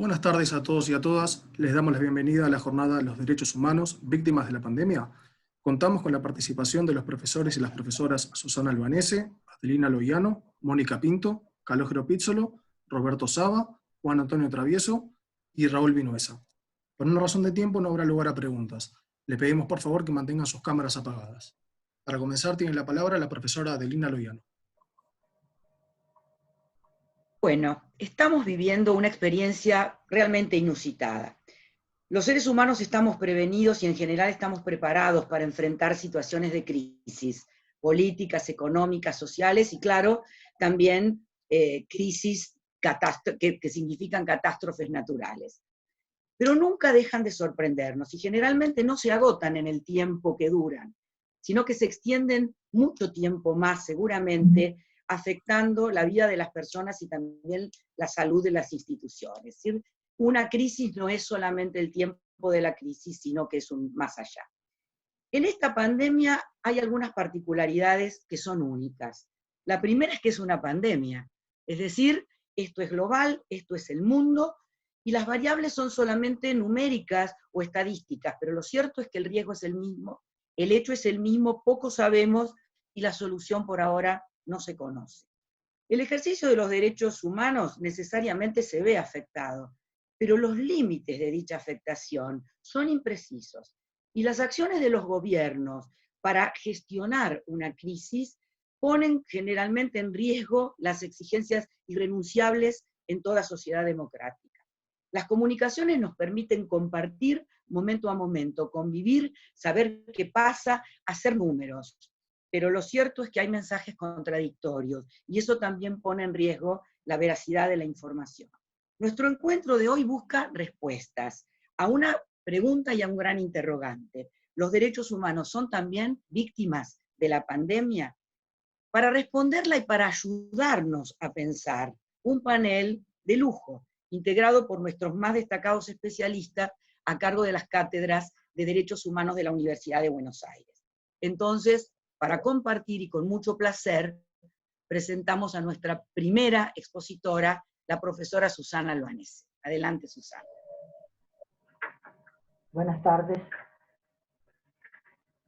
Buenas tardes a todos y a todas. Les damos la bienvenida a la jornada de los derechos humanos víctimas de la pandemia. Contamos con la participación de los profesores y las profesoras Susana Albanese, Adelina Loiano, Mónica Pinto, Calogero Pizzolo, Roberto Saba, Juan Antonio Travieso y Raúl Vinuesa. Por una razón de tiempo no habrá lugar a preguntas. Le pedimos por favor que mantengan sus cámaras apagadas. Para comenzar tiene la palabra la profesora Adelina Loiano. Bueno, estamos viviendo una experiencia realmente inusitada. Los seres humanos estamos prevenidos y en general estamos preparados para enfrentar situaciones de crisis políticas, económicas, sociales y claro, también crisis que significan catástrofes naturales. Pero nunca dejan de sorprendernos y generalmente no se agotan en el tiempo que duran, sino que se extienden mucho tiempo más seguramente, afectando la vida de las personas y también la salud de las instituciones. Es decir, una crisis no es solamente el tiempo de la crisis, sino que es un más allá. En esta pandemia hay algunas particularidades que son únicas. La primera es que es una pandemia, es decir, esto es global, esto es el mundo, y las variables son solamente numéricas o estadísticas, pero lo cierto es que el riesgo es el mismo, el hecho es el mismo, poco sabemos y la solución por ahora no se conoce. El ejercicio de los derechos humanos necesariamente se ve afectado, pero los límites de dicha afectación son imprecisos y las acciones de los gobiernos para gestionar una crisis ponen generalmente en riesgo las exigencias irrenunciables en toda sociedad democrática. Las comunicaciones nos permiten compartir momento a momento, convivir, saber qué pasa, hacer números. Pero lo cierto es que hay mensajes contradictorios y eso también pone en riesgo la veracidad de la información. Nuestro encuentro de hoy busca respuestas a una pregunta y a un gran interrogante. ¿Los derechos humanos son también víctimas de la pandemia? Para responderla y para ayudarnos a pensar, un panel de lujo, integrado por nuestros más destacados especialistas a cargo de las cátedras de Derechos Humanos de la Universidad de Buenos Aires. Entonces, para compartir y con mucho placer, presentamos a nuestra primera expositora, la profesora Susana Albanese. Adelante, Susana. Buenas tardes.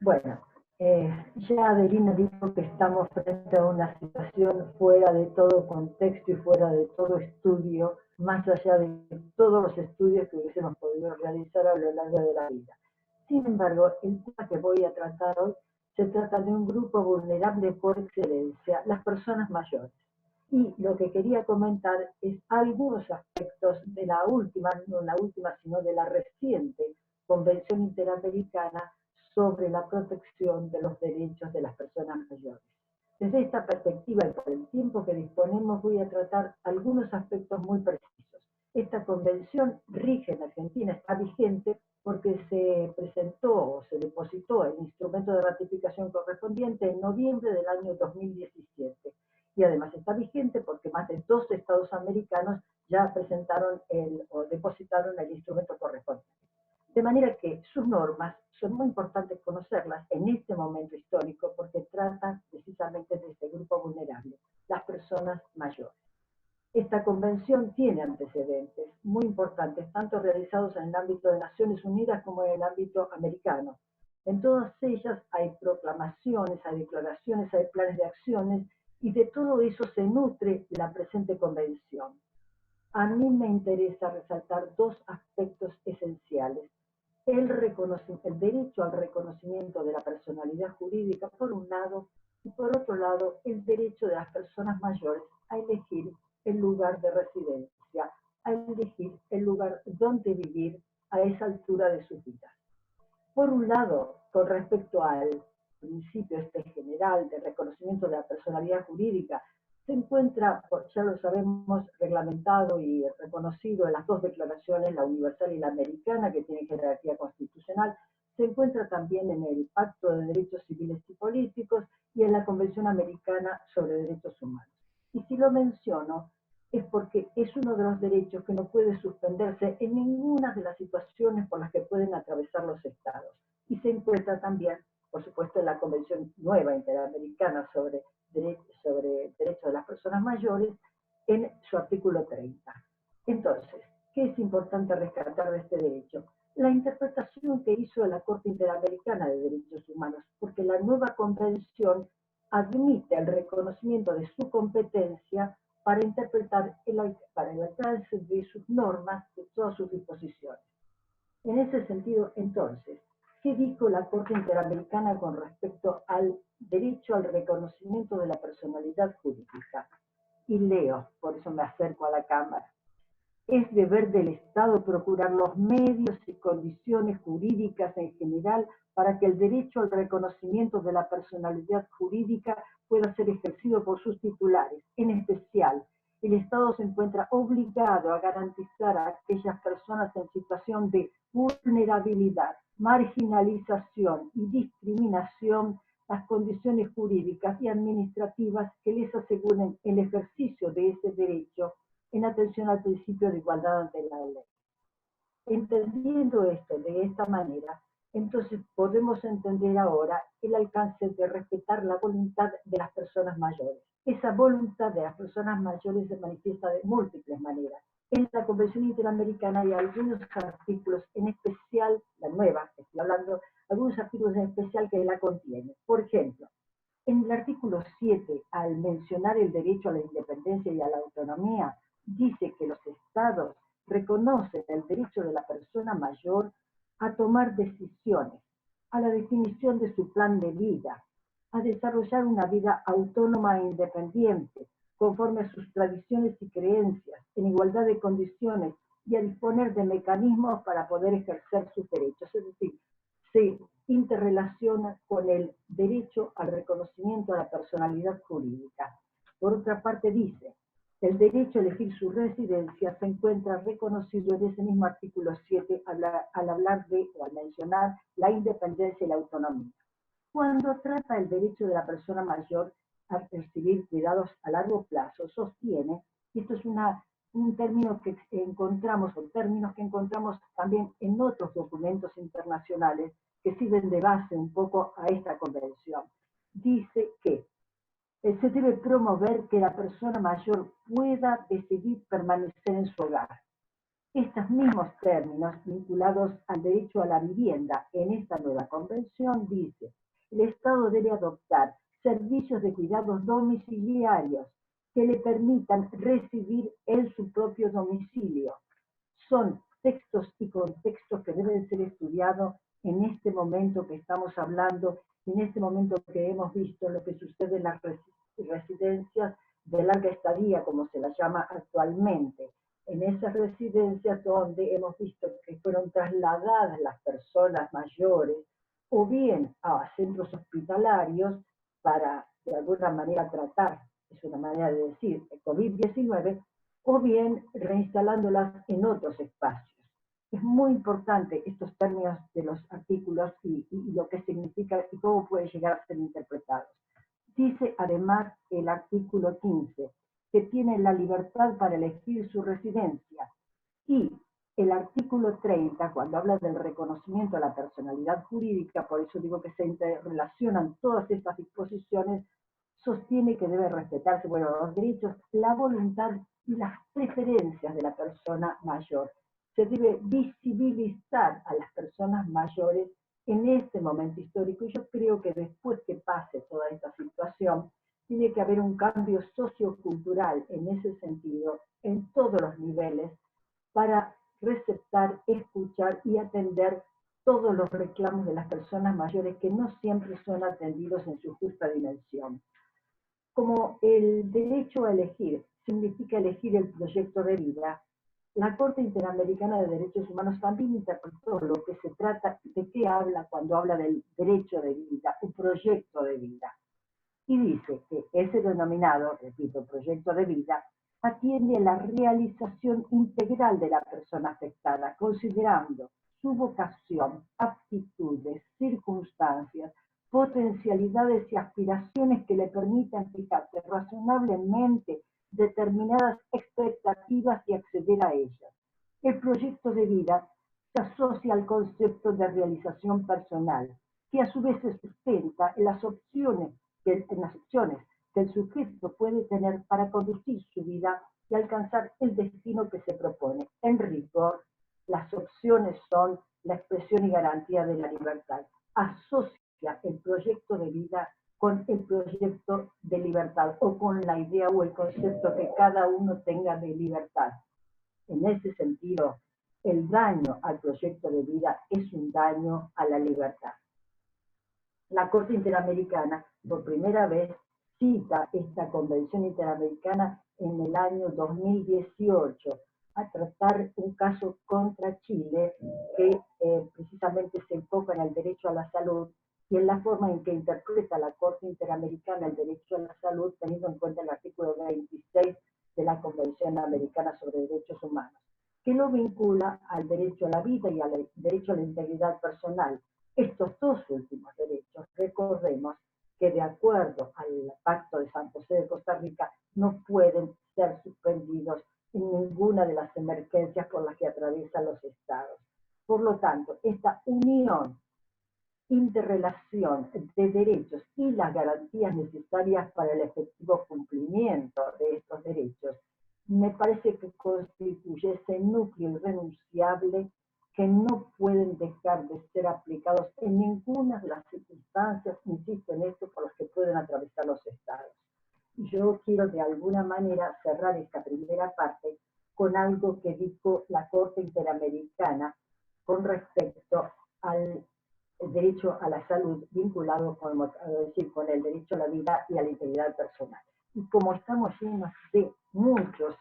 Bueno, ya Adelina dijo que estamos frente a una situación fuera de todo contexto y fuera de todo estudio, más allá de todos los estudios que hubiésemos podido realizar a lo largo de la vida. Sin embargo, el tema que voy a tratar hoy se trata de un grupo vulnerable por excelencia, las personas mayores. Y lo que quería comentar es algunos aspectos de la última, no la última, sino de la reciente Convención Interamericana sobre la protección de los derechos de las personas mayores. Desde esta perspectiva y por el tiempo que disponemos voy a tratar algunos aspectos muy precisos. Esta convención rige en Argentina, está vigente porque se presentó o se depositó el instrumento de ratificación correspondiente en noviembre del año 2017. Y además está vigente porque más de 12 estados americanos ya presentaron o depositaron el instrumento correspondiente. De manera que sus normas son muy importantes conocerlas en este momento histórico porque tratan precisamente de este grupo vulnerable, las personas mayores. Esta convención tiene antecedentes muy importantes, tanto realizados en el ámbito de Naciones Unidas como en el ámbito americano. En todas ellas hay proclamaciones, hay declaraciones, hay planes de acciones y de todo eso se nutre la presente convención. A mí me interesa resaltar dos aspectos esenciales. El derecho al reconocimiento de la personalidad jurídica, por un lado, y por otro lado, el derecho de las personas mayores a elegir el lugar de residencia, a elegir el lugar donde vivir a esa altura de sus vidas. Por un lado, con respecto al principio general de reconocimiento de la personalidad jurídica, se encuentra, ya lo sabemos, reglamentado y reconocido en las dos declaraciones, la universal y la americana, que tienen jerarquía constitucional, se encuentra también en el Pacto de Derechos Civiles y Políticos y en la Convención Americana sobre Derechos Humanos. Y si lo menciono, es porque es uno de los derechos que no puede suspenderse en ninguna de las situaciones por las que pueden atravesar los estados. Y se encuentra también, por supuesto, en la Convención Nueva Interamericana sobre Derechos de las Personas Mayores, en su artículo 30. Entonces, ¿Qué es importante rescatar de este derecho? La interpretación que hizo la Corte Interamericana de Derechos Humanos, porque la nueva convención admite el reconocimiento de su competencia para interpretar para el alcance de sus normas, de todas sus disposiciones. En ese sentido, entonces, ¿qué dijo la Corte Interamericana con respecto al derecho al reconocimiento de la personalidad jurídica? Y leo, por eso me acerco a la Cámara. Es deber del Estado procurar los medios y condiciones jurídicas en general para que el derecho al reconocimiento de la personalidad jurídica pueda ser ejercido por sus titulares. En especial, el Estado se encuentra obligado a garantizar a aquellas personas en situación de vulnerabilidad, marginalización y discriminación las condiciones jurídicas y administrativas que les aseguren el ejercicio de ese derecho en atención al principio de igualdad ante la ley. Entendiendo esto de esta manera, entonces podemos entender ahora el alcance de respetar la voluntad de las personas mayores. Esa voluntad de las personas mayores se manifiesta de múltiples maneras. En la Convención Interamericana hay algunos artículos, en especial, la nueva, estoy hablando, algunos artículos en especial que la contienen. Por ejemplo, en el artículo 7, al mencionar el derecho a la independencia y a la autonomía, dice que los estados reconocen el derecho de la persona mayor a tomar decisiones, a la definición de su plan de vida, a desarrollar una vida autónoma e independiente, conforme a sus tradiciones y creencias, en igualdad de condiciones, y a disponer de mecanismos para poder ejercer sus derechos. Es decir, se interrelaciona con el derecho al reconocimiento a la personalidad jurídica. Por otra parte, dice, el derecho a elegir su residencia se encuentra reconocido en ese mismo artículo 7 al hablar de, o al mencionar, la independencia y la autonomía. Cuando trata el derecho de la persona mayor a recibir cuidados a largo plazo, sostiene, y esto es un término que encontramos, o términos que encontramos también en otros documentos internacionales que sirven de base un poco a esta convención. Dice que se debe promover que la persona mayor pueda decidir permanecer en su hogar. Estos mismos términos vinculados al derecho a la vivienda en esta nueva convención dice, el Estado debe adoptar servicios de cuidados domiciliarios que le permitan residir en su propio domicilio. Son textos y contextos que deben ser estudiados en este momento que estamos hablando, en este momento que hemos visto lo que sucede en las residencias de larga estadía, como se las llama actualmente. En esas residencias donde hemos visto que fueron trasladadas las personas mayores, o bien a centros hospitalarios para de alguna manera tratar, es una manera de decir, el COVID-19, o bien reinstalándolas en otros espacios. Es muy importante estos términos de los artículos y lo que significa y cómo pueden llegar a ser interpretados. Dice además el artículo 15 que tiene la libertad para elegir su residencia, y el artículo 30, cuando habla del reconocimiento a la personalidad jurídica, por eso digo que se interrelacionan todas estas disposiciones, sostiene que debe respetarse, bueno, los derechos, la voluntad y las preferencias de la persona mayor. Se debe visibilizar a las personas mayores en este momento histórico, y yo creo que después que pase toda esta situación, tiene que haber un cambio sociocultural en ese sentido, en todos los niveles, para receptar, escuchar y atender todos los reclamos de las personas mayores que no siempre son atendidos en su justa dimensión. Como el derecho a elegir significa elegir el proyecto de vida, la Corte Interamericana de Derechos Humanos también interpretó lo que se trata, de qué habla cuando habla del derecho de vida, un proyecto de vida. Y dice que ese denominado, repito, proyecto de vida, atiende a la realización integral de la persona afectada, considerando su vocación, aptitudes, circunstancias, potencialidades y aspiraciones que le permitan fijarse razonablemente determinadas expectativas y acceder a ellas. El proyecto de vida se asocia al concepto de realización personal, que a su vez se sustenta en las opciones que el sujeto puede tener para conducir su vida y alcanzar el destino que se propone. En rigor, las opciones son la expresión y garantía de la libertad. Asocia el proyecto de vida con el proyecto de libertad o con la idea o el concepto que cada uno tenga de libertad. En ese sentido, el daño al proyecto de vida es un daño a la libertad. La Corte Interamericana, por primera vez, cita esta Convención Interamericana en el año 2018 a tratar un caso contra Chile que precisamente se enfoca en el derecho a la salud y en la forma en que interpreta la Corte Interamericana el derecho a la salud, teniendo en cuenta el artículo 26 de la Convención Americana sobre Derechos Humanos, que lo vincula al derecho a la vida y al derecho a la integridad personal. Estos dos últimos derechos, recordemos que de acuerdo al Pacto de San José de Costa Rica, no pueden ser suspendidos en ninguna de las emergencias por las que atraviesan los estados. Por lo tanto, esta unión, interrelación de derechos y las garantías necesarias para el efectivo cumplimiento de estos derechos, me parece que constituye ese núcleo irrenunciable que no pueden dejar de ser aplicados en ninguna de las circunstancias, insisto en esto, por las que pueden atravesar los estados. Y yo quiero de alguna manera cerrar esta primera parte con algo que dijo la Corte Interamericana con respecto al derecho a la salud vinculado con el derecho a la vida y a la integridad personal. Y como estamos llenos de muchos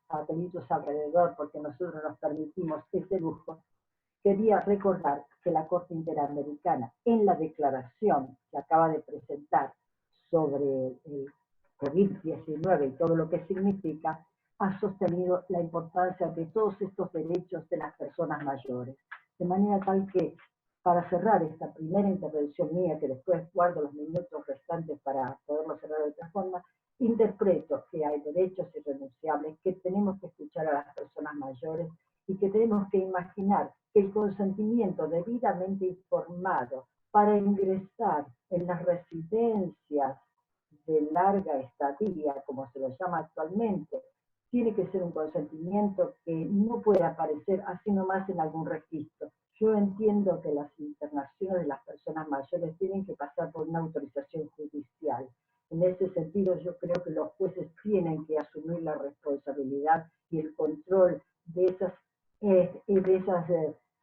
apelidos alrededor, porque nosotros nos permitimos ese lujo, quería recordar que la Corte Interamericana, en la declaración que acaba de presentar sobre el COVID-19 y todo lo que significa, ha sostenido la importancia de todos estos derechos de las personas mayores. De manera tal que, para cerrar esta primera intervención mía, que después guardo los minutos restantes para poderlo cerrar de otra forma, interpreto que hay derechos irrenunciables, que tenemos que escuchar a las personas mayores y que tenemos que imaginar que el consentimiento debidamente informado para ingresar en las residencias de larga estadía, como se lo llama actualmente, tiene que ser un consentimiento que no puede aparecer así nomás en algún registro. Yo entiendo que las internaciones de las personas mayores tienen que pasar por una autorización judicial. En ese sentido, yo creo que los jueces tienen que asumir la responsabilidad y el control de esas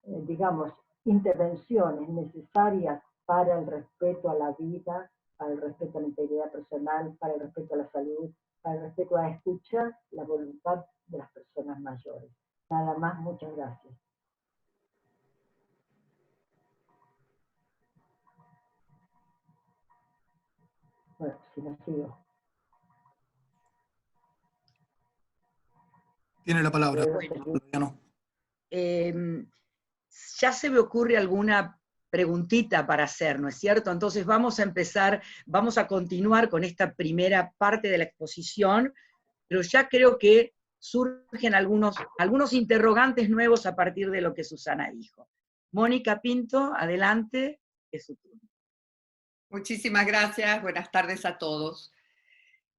digamos, intervenciones necesarias para el respeto a la vida, para el respeto a la integridad personal, para el respeto a la salud, para el respeto a escuchar la voluntad de las personas mayores. Nada más, muchas gracias. Bueno, si no sigo. Tiene la palabra. Bueno, ya se me ocurre alguna preguntita para hacer, ¿no es cierto? Entonces vamos a empezar, vamos a continuar con esta primera parte de la exposición, pero ya creo que surgen algunos interrogantes nuevos a partir de lo que Susana dijo. Mónica Pinto, adelante, es su turno. Muchísimas gracias, buenas tardes a todos.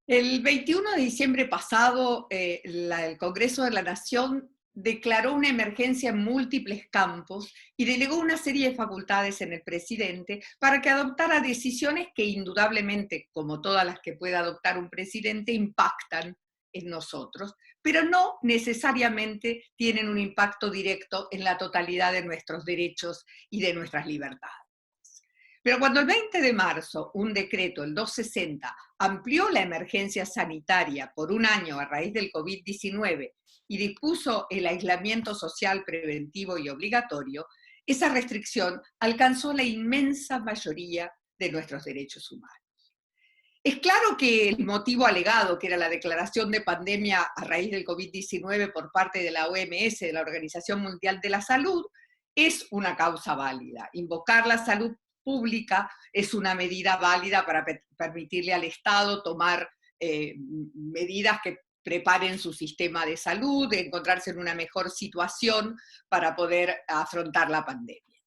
El 21 de diciembre pasado, el Congreso de la Nación declaró una emergencia en múltiples campos y delegó una serie de facultades en el presidente para que adoptara decisiones que indudablemente, como todas las que puede adoptar un presidente, impactan en nosotros, pero no necesariamente tienen un impacto directo en la totalidad de nuestros derechos y de nuestras libertades. Pero cuando el 20 de marzo un decreto, el 260, amplió la emergencia sanitaria por un año a raíz del COVID-19 y dispuso el aislamiento social preventivo y obligatorio, esa restricción alcanzó la inmensa mayoría de nuestros derechos humanos. Es claro que el motivo alegado, que era la declaración de pandemia a raíz del COVID-19 por parte de la OMS, de la Organización Mundial de la Salud, es una causa válida. Invocar la salud pública es una medida válida para permitirle al Estado tomar medidas que preparen su sistema de salud, de encontrarse en una mejor situación para poder afrontar la pandemia.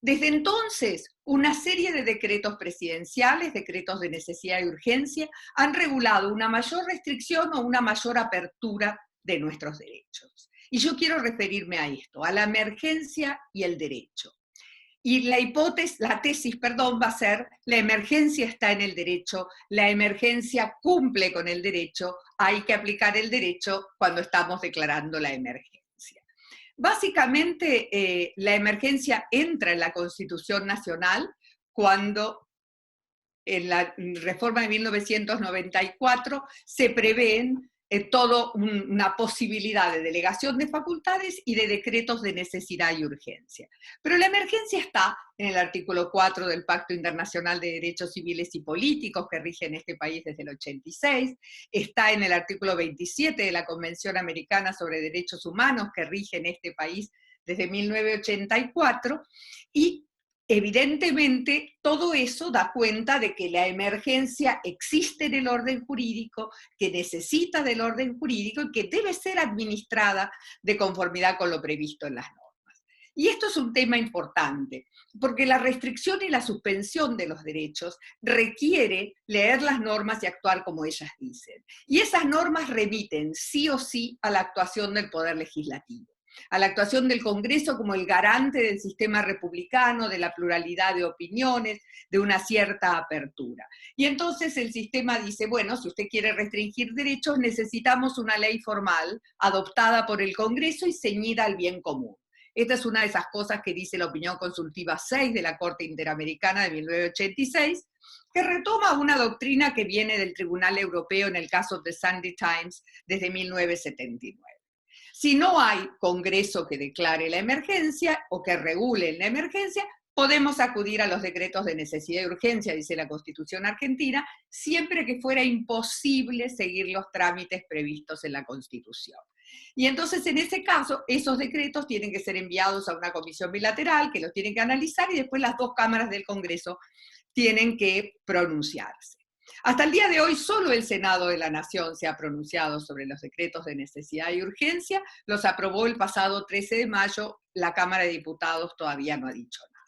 Desde entonces, una serie de decretos presidenciales, decretos de necesidad y urgencia, han regulado una mayor restricción o una mayor apertura de nuestros derechos. Y yo quiero referirme a esto, a la emergencia y el derecho. Y la tesis va a ser, la emergencia está en el derecho, la emergencia cumple con el derecho, hay que aplicar el derecho cuando estamos declarando la emergencia. Básicamente, la emergencia entra en la Constitución Nacional cuando en la reforma de 1994 se prevén toda una posibilidad de delegación de facultades y de decretos de necesidad y urgencia. Pero la emergencia está en el artículo 4 del Pacto Internacional de Derechos Civiles y Políticos que rige en este país desde el 86, está en el artículo 27 de la Convención Americana sobre Derechos Humanos que rige en este país desde 1984, y evidentemente, todo eso da cuenta de que la emergencia existe en el orden jurídico, que necesita del orden jurídico y que debe ser administrada de conformidad con lo previsto en las normas. Y esto es un tema importante, porque la restricción y la suspensión de los derechos requiere leer las normas y actuar como ellas dicen. Y esas normas remiten sí o sí a la actuación del Poder Legislativo, a la actuación del Congreso como el garante del sistema republicano, de la pluralidad de opiniones, de una cierta apertura. Y entonces el sistema dice, bueno, si usted quiere restringir derechos, necesitamos una ley formal adoptada por el Congreso y ceñida al bien común. Esta es una de esas cosas que dice la opinión consultiva 6 de la Corte Interamericana de 1986, que retoma una doctrina que viene del Tribunal Europeo en el caso de Sunday Times desde 1979. Si no hay Congreso que declare la emergencia o que regule la emergencia, podemos acudir a los decretos de necesidad y urgencia, dice la Constitución argentina, siempre que fuera imposible seguir los trámites previstos en la Constitución. Y entonces, en ese caso, esos decretos tienen que ser enviados a una comisión bilateral que los tiene que analizar y después las dos cámaras del Congreso tienen que pronunciarse. Hasta el día de hoy, solo el Senado de la Nación se ha pronunciado sobre los decretos de necesidad y urgencia, los aprobó el pasado 13 de mayo, la Cámara de Diputados todavía no ha dicho nada.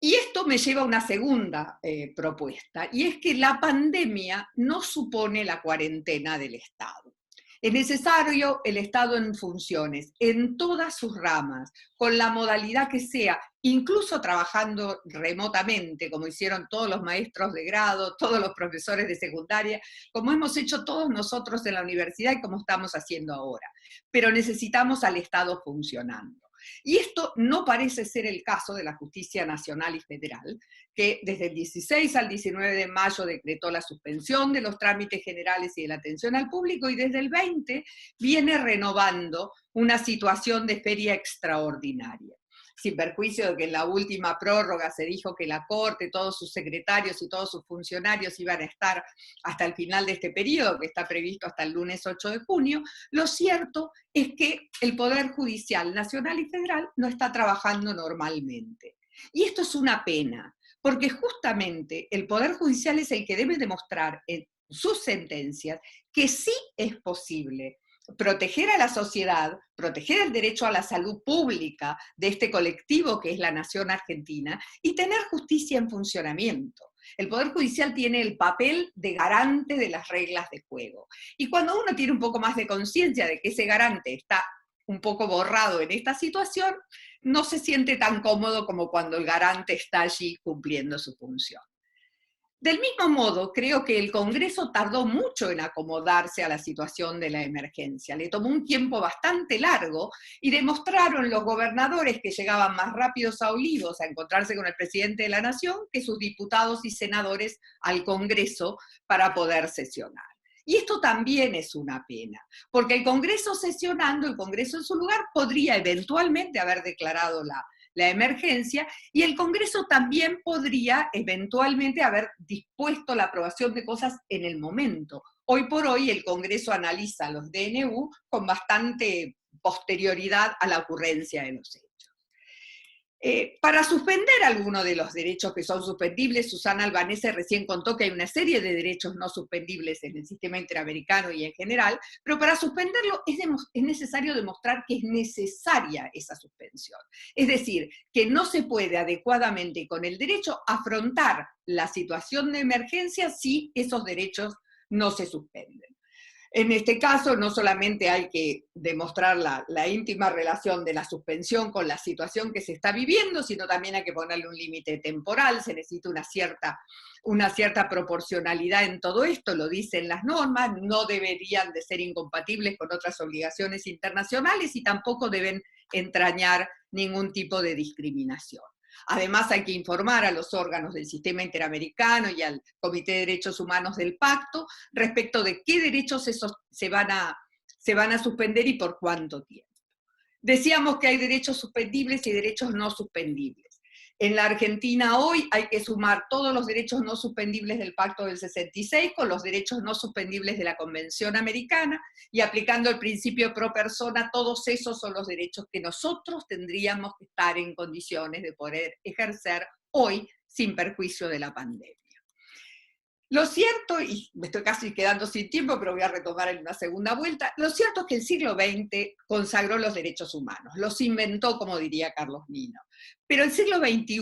Y esto me lleva a una segunda propuesta, y es que la pandemia no supone la cuarentena del Estado. Es necesario el Estado en funciones, en todas sus ramas, con la modalidad que sea, incluso trabajando remotamente, como hicieron todos los maestros de grado, todos los profesores de secundaria, como hemos hecho todos nosotros en la universidad y como estamos haciendo ahora. Pero necesitamos al Estado funcionando. Y esto no parece ser el caso de la Justicia Nacional y Federal, que desde el 16 al 19 de mayo decretó la suspensión de los trámites generales y de la atención al público, y desde el 20 viene renovando una situación de feria extraordinaria. Sin perjuicio de que en la última prórroga se dijo que la Corte, todos sus secretarios y todos sus funcionarios iban a estar hasta el final de este periodo, que está previsto hasta el lunes 8 de junio, lo cierto es que el Poder Judicial Nacional y Federal no está trabajando normalmente. Y esto es una pena, porque justamente el Poder Judicial es el que debe demostrar en sus sentencias que sí es posible proteger a la sociedad, proteger el derecho a la salud pública de este colectivo que es la nación argentina y tener justicia en funcionamiento. El Poder Judicial tiene el papel de garante de las reglas de juego. Y cuando uno tiene un poco más de conciencia de que ese garante está un poco borrado en esta situación, no se siente tan cómodo como cuando el garante está allí cumpliendo su función. Del mismo modo, creo que el Congreso tardó mucho en acomodarse a la situación de la emergencia. Le tomó un tiempo bastante largo y demostraron los gobernadores que llegaban más rápidos a Olivos a encontrarse con el presidente de la Nación que sus diputados y senadores al Congreso para poder sesionar. Y esto también es una pena, porque el Congreso sesionando, el Congreso en su lugar, podría eventualmente haber declarado la emergencia, y el Congreso también podría eventualmente haber dispuesto la aprobación de cosas en el momento. Hoy por hoy el Congreso analiza los DNU con bastante posterioridad a la ocurrencia de los hechos. Para suspender algunos de los derechos que son suspendibles, Susana Albanese recién contó que hay una serie de derechos no suspendibles en el sistema interamericano y en general, pero para suspenderlo es necesario demostrar que es necesaria esa suspensión. Es decir, que no se puede adecuadamente y con el derecho afrontar la situación de emergencia si esos derechos no se suspenden. En este caso, no solamente hay que demostrar la íntima relación de la suspensión con la situación que se está viviendo, sino también hay que ponerle un límite temporal, se necesita una cierta proporcionalidad en todo esto, lo dicen las normas, no deberían de ser incompatibles con otras obligaciones internacionales y tampoco deben entrañar ningún tipo de discriminación. Además, hay que informar a los órganos del sistema interamericano y al Comité de Derechos Humanos del Pacto respecto de qué derechos se van a suspender y por cuánto tiempo. Decíamos que hay derechos suspendibles y derechos no suspendibles. En la Argentina hoy hay que sumar todos los derechos no suspendibles del Pacto del 66 con los derechos no suspendibles de la Convención Americana y aplicando el principio pro persona, todos esos son los derechos que nosotros tendríamos que estar en condiciones de poder ejercer hoy sin perjuicio de la pandemia. Lo cierto, y me estoy casi quedando sin tiempo, pero voy a retomar en una segunda vuelta, lo cierto es que el siglo XX consagró los derechos humanos, los inventó, como diría Carlos Nino. Pero el siglo XXI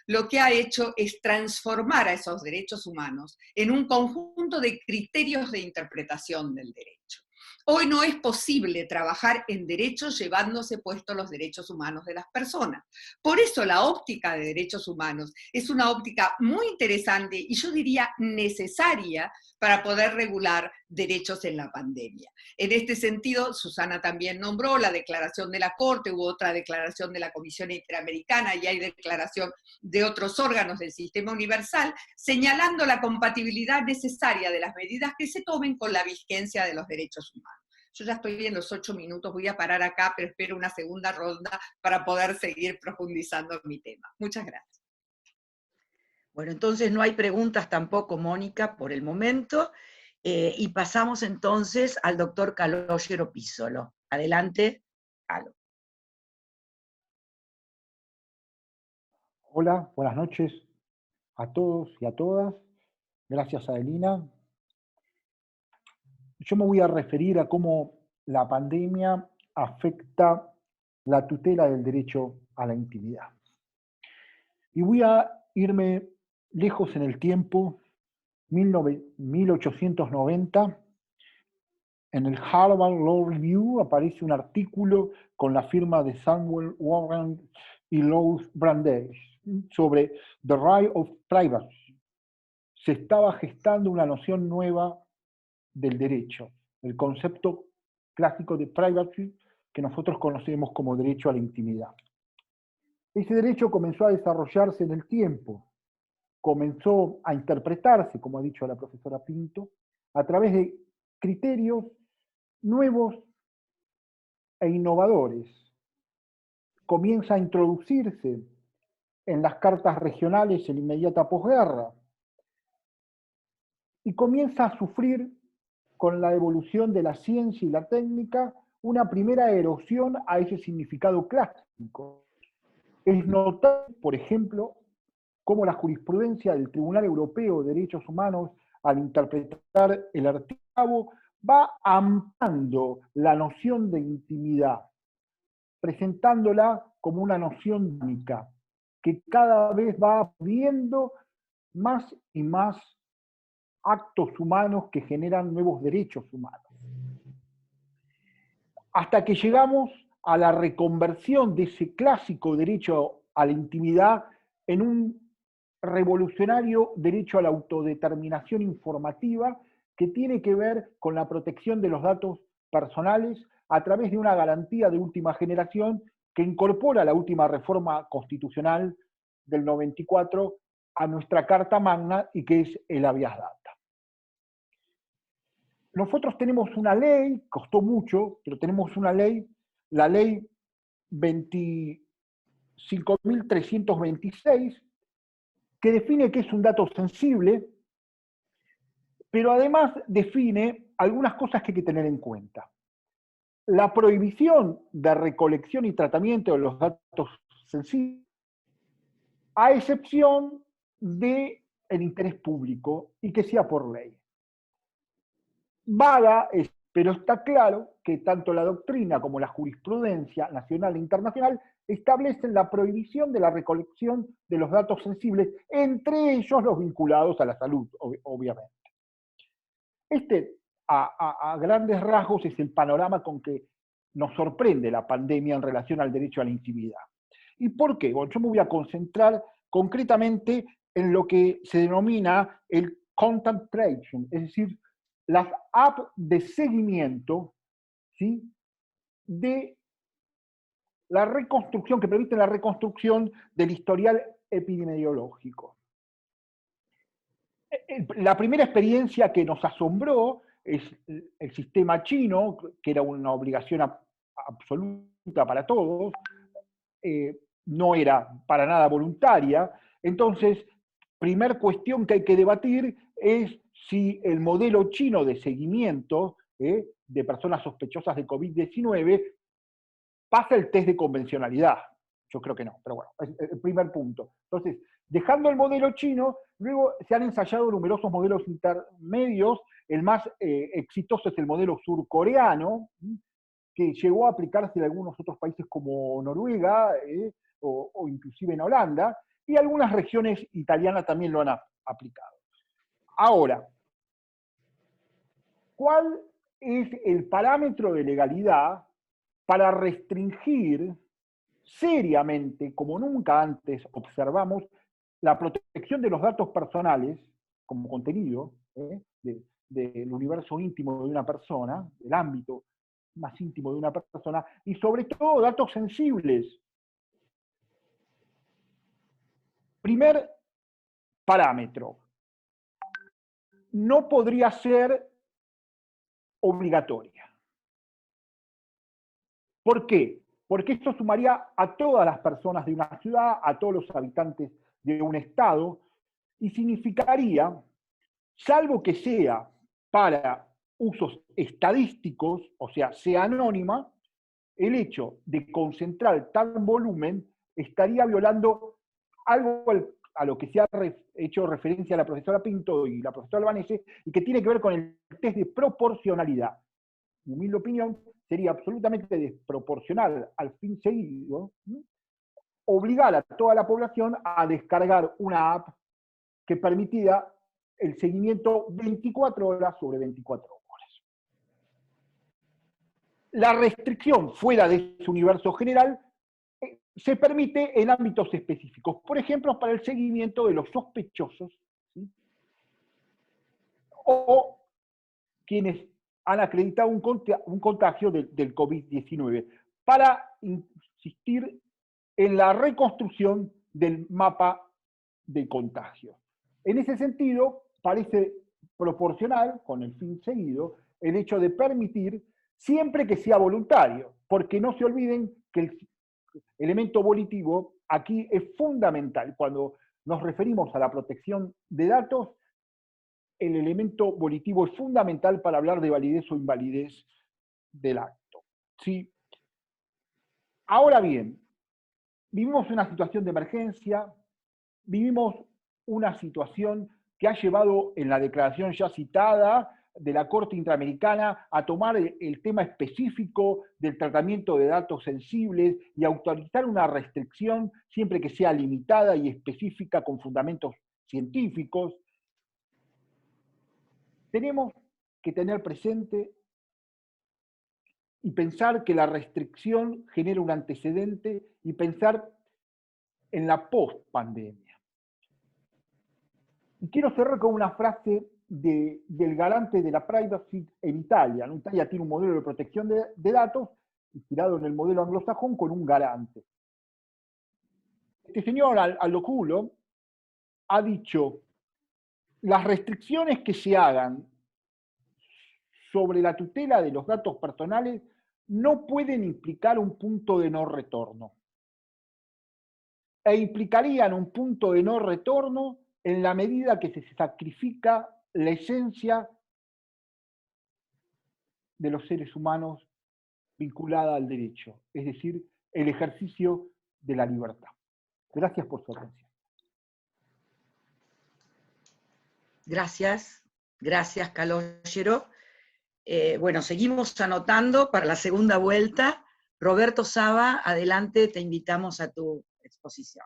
lo que ha hecho es transformar a esos derechos humanos en un conjunto de criterios de interpretación del derecho. Hoy no es posible trabajar en derechos llevándose puestos los derechos humanos de las personas. Por eso la óptica de derechos humanos es una óptica muy interesante y yo diría necesaria para poder regular derechos en la pandemia. En este sentido, Susana también nombró la declaración de la Corte, hubo otra declaración de la Comisión Interamericana y hay declaración de otros órganos del sistema universal, señalando la compatibilidad necesaria de las medidas que se tomen con la vigencia de los derechos humanos. Yo ya estoy en los 8 minutos, voy a parar acá, pero espero una segunda ronda para poder seguir profundizando en mi tema. Muchas gracias. Bueno, entonces no hay preguntas tampoco, Mónica, por el momento, y pasamos entonces al doctor Calogero Písolo. Adelante, Calo. Hola, buenas noches a todos y a todas. Gracias, Adelina. Yo me voy a referir a cómo la pandemia afecta la tutela del derecho a la intimidad. Y voy a irme lejos en el tiempo, 1890, en el Harvard Law Review aparece un artículo con la firma de Samuel Warren y Louis Brandeis sobre The Right of Privacy. Se estaba gestando una noción nueva del derecho, el concepto clásico de privacy que nosotros conocemos como derecho a la intimidad. Ese derecho comenzó a desarrollarse en el tiempo, comenzó a interpretarse, como ha dicho la profesora Pinto, a través de criterios nuevos e innovadores. Comienza a introducirse en las cartas regionales en inmediata posguerra y comienza a sufrir con la evolución de la ciencia y la técnica una primera erosión a ese significado clásico. Es notable, por ejemplo, cómo la jurisprudencia del Tribunal Europeo de Derechos Humanos, al interpretar el artículo, va ampliando la noción de intimidad, presentándola como una noción única, que cada vez va viendo más y más actos humanos que generan nuevos derechos humanos. Hasta que llegamos a la reconversión de ese clásico derecho a la intimidad en un revolucionario derecho a la autodeterminación informativa que tiene que ver con la protección de los datos personales a través de una garantía de última generación que incorpora la última reforma constitucional del 94 a nuestra Carta Magna y que es el habeas data. Nosotros tenemos una ley, costó mucho, pero tenemos una ley, la ley 25.326, que define qué es un dato sensible, pero además define algunas cosas que hay que tener en cuenta. La prohibición de recolección y tratamiento de los datos sensibles a excepción del interés público y que sea por ley. Vaga, pero está claro que tanto la doctrina como la jurisprudencia nacional e internacional establecen la prohibición de la recolección de los datos sensibles, entre ellos los vinculados a la salud, obviamente. Este, a grandes rasgos, es el panorama con que nos sorprende la pandemia en relación al derecho a la intimidad. ¿Y por qué? Bueno, yo me voy a concentrar concretamente en lo que se denomina el content tracing, es decir, las apps de seguimiento, ¿sí?, de la reconstrucción, que permiten la reconstrucción del historial epidemiológico. La primera experiencia que nos asombró es el sistema chino, que era una obligación absoluta para todos, no era para nada voluntaria. Entonces, primer cuestión que hay que debatir es si el modelo chino de seguimiento de personas sospechosas de COVID-19 pasa el test de convencionalidad. Yo creo que no, pero bueno, es el primer punto. Entonces, dejando el modelo chino, luego se han ensayado numerosos modelos intermedios. El más exitoso es el modelo surcoreano, que llegó a aplicarse en algunos otros países como Noruega o inclusive en Holanda, y algunas regiones italianas también lo han aplicado. Ahora, ¿cuál es el parámetro de legalidad para restringir seriamente, como nunca antes observamos, la protección de los datos personales como contenido del universo íntimo de una persona, del ámbito más íntimo de una persona, y sobre todo datos sensibles? Primer parámetro, no podría ser obligatoria. ¿Por qué? Porque esto sumaría a todas las personas de una ciudad, a todos los habitantes de un estado, y significaría, salvo que sea para usos estadísticos, o sea anónima, el hecho de concentrar tal volumen estaría violando algo a lo que se ha hecho referencia a la profesora Pinto y la profesora Albanese, y que tiene que ver con el test de proporcionalidad. En mi humilde opinión, sería absolutamente desproporcional al fin seguido obligar a toda la población a descargar una app que permitiera el seguimiento 24 horas sobre 24 horas. La restricción fuera de ese universo general se permite en ámbitos específicos, por ejemplo, para el seguimiento de los sospechosos, ¿sí?, o quienes han acreditado un contagio del COVID-19, para insistir en la reconstrucción del mapa de contagio. En ese sentido, parece proporcional, con el fin seguido, el hecho de permitir, siempre que sea voluntario, porque no se olviden que el elemento volitivo aquí es fundamental. Cuando nos referimos a la protección de datos, el elemento volitivo es fundamental para hablar de validez o invalidez del acto. ¿Sí? Ahora bien, vivimos una situación de emergencia, vivimos una situación que ha llevado, en la declaración ya citada de la Corte Interamericana, a tomar el tema específico del tratamiento de datos sensibles y autorizar una restricción siempre que sea limitada y específica con fundamentos científicos. Tenemos que tener presente y pensar que la restricción genera un antecedente y pensar en la post-pandemia. Y quiero cerrar con una frase del garante de la privacy en Italia. ¿No? Italia tiene un modelo de protección de datos inspirado en el modelo anglosajón con un garante. Este señor, Aldo Culo, ha dicho: las restricciones que se hagan sobre la tutela de los datos personales no pueden implicar un punto de no retorno. E implicarían un punto de no retorno en la medida que se sacrifica la esencia de los seres humanos vinculada al derecho, es decir, el ejercicio de la libertad. Gracias por su atención. Gracias, gracias, Calogero. Bueno, seguimos anotando para la segunda vuelta. Roberto Saba, adelante, te invitamos a tu exposición.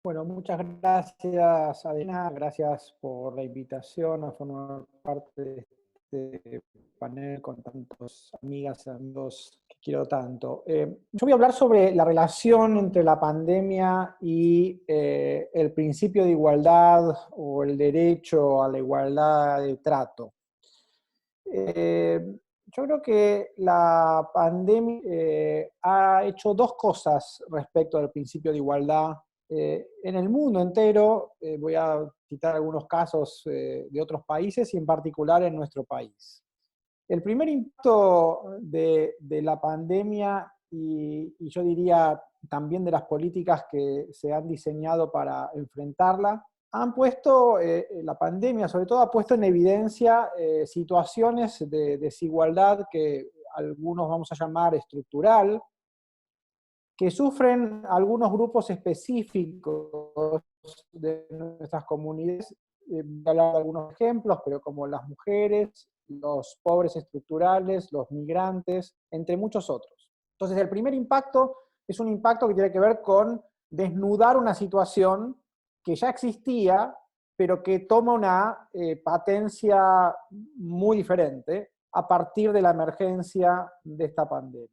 Bueno, muchas gracias, Adriana, gracias por la invitación a formar parte de este panel con tantas amigas y amigos que quiero tanto. Yo voy a hablar sobre la relación entre la pandemia y el principio de igualdad o el derecho a la igualdad de trato. Yo creo que la pandemia ha hecho dos cosas respecto al principio de igualdad. En el mundo entero, voy a citar algunos casos de otros países y en particular en nuestro país. El primer impacto de la pandemia y yo diría también de las políticas que se han diseñado para enfrentarla, han puesto, la pandemia sobre todo ha puesto en evidencia situaciones de desigualdad que algunos vamos a llamar estructural, que sufren algunos grupos específicos de nuestras comunidades. Voy a hablar de algunos ejemplos, pero como las mujeres, los pobres estructurales, los migrantes, entre muchos otros. Entonces, el primer impacto es un impacto que tiene que ver con desnudar una situación que ya existía, pero que toma una patencia muy diferente a partir de la emergencia de esta pandemia.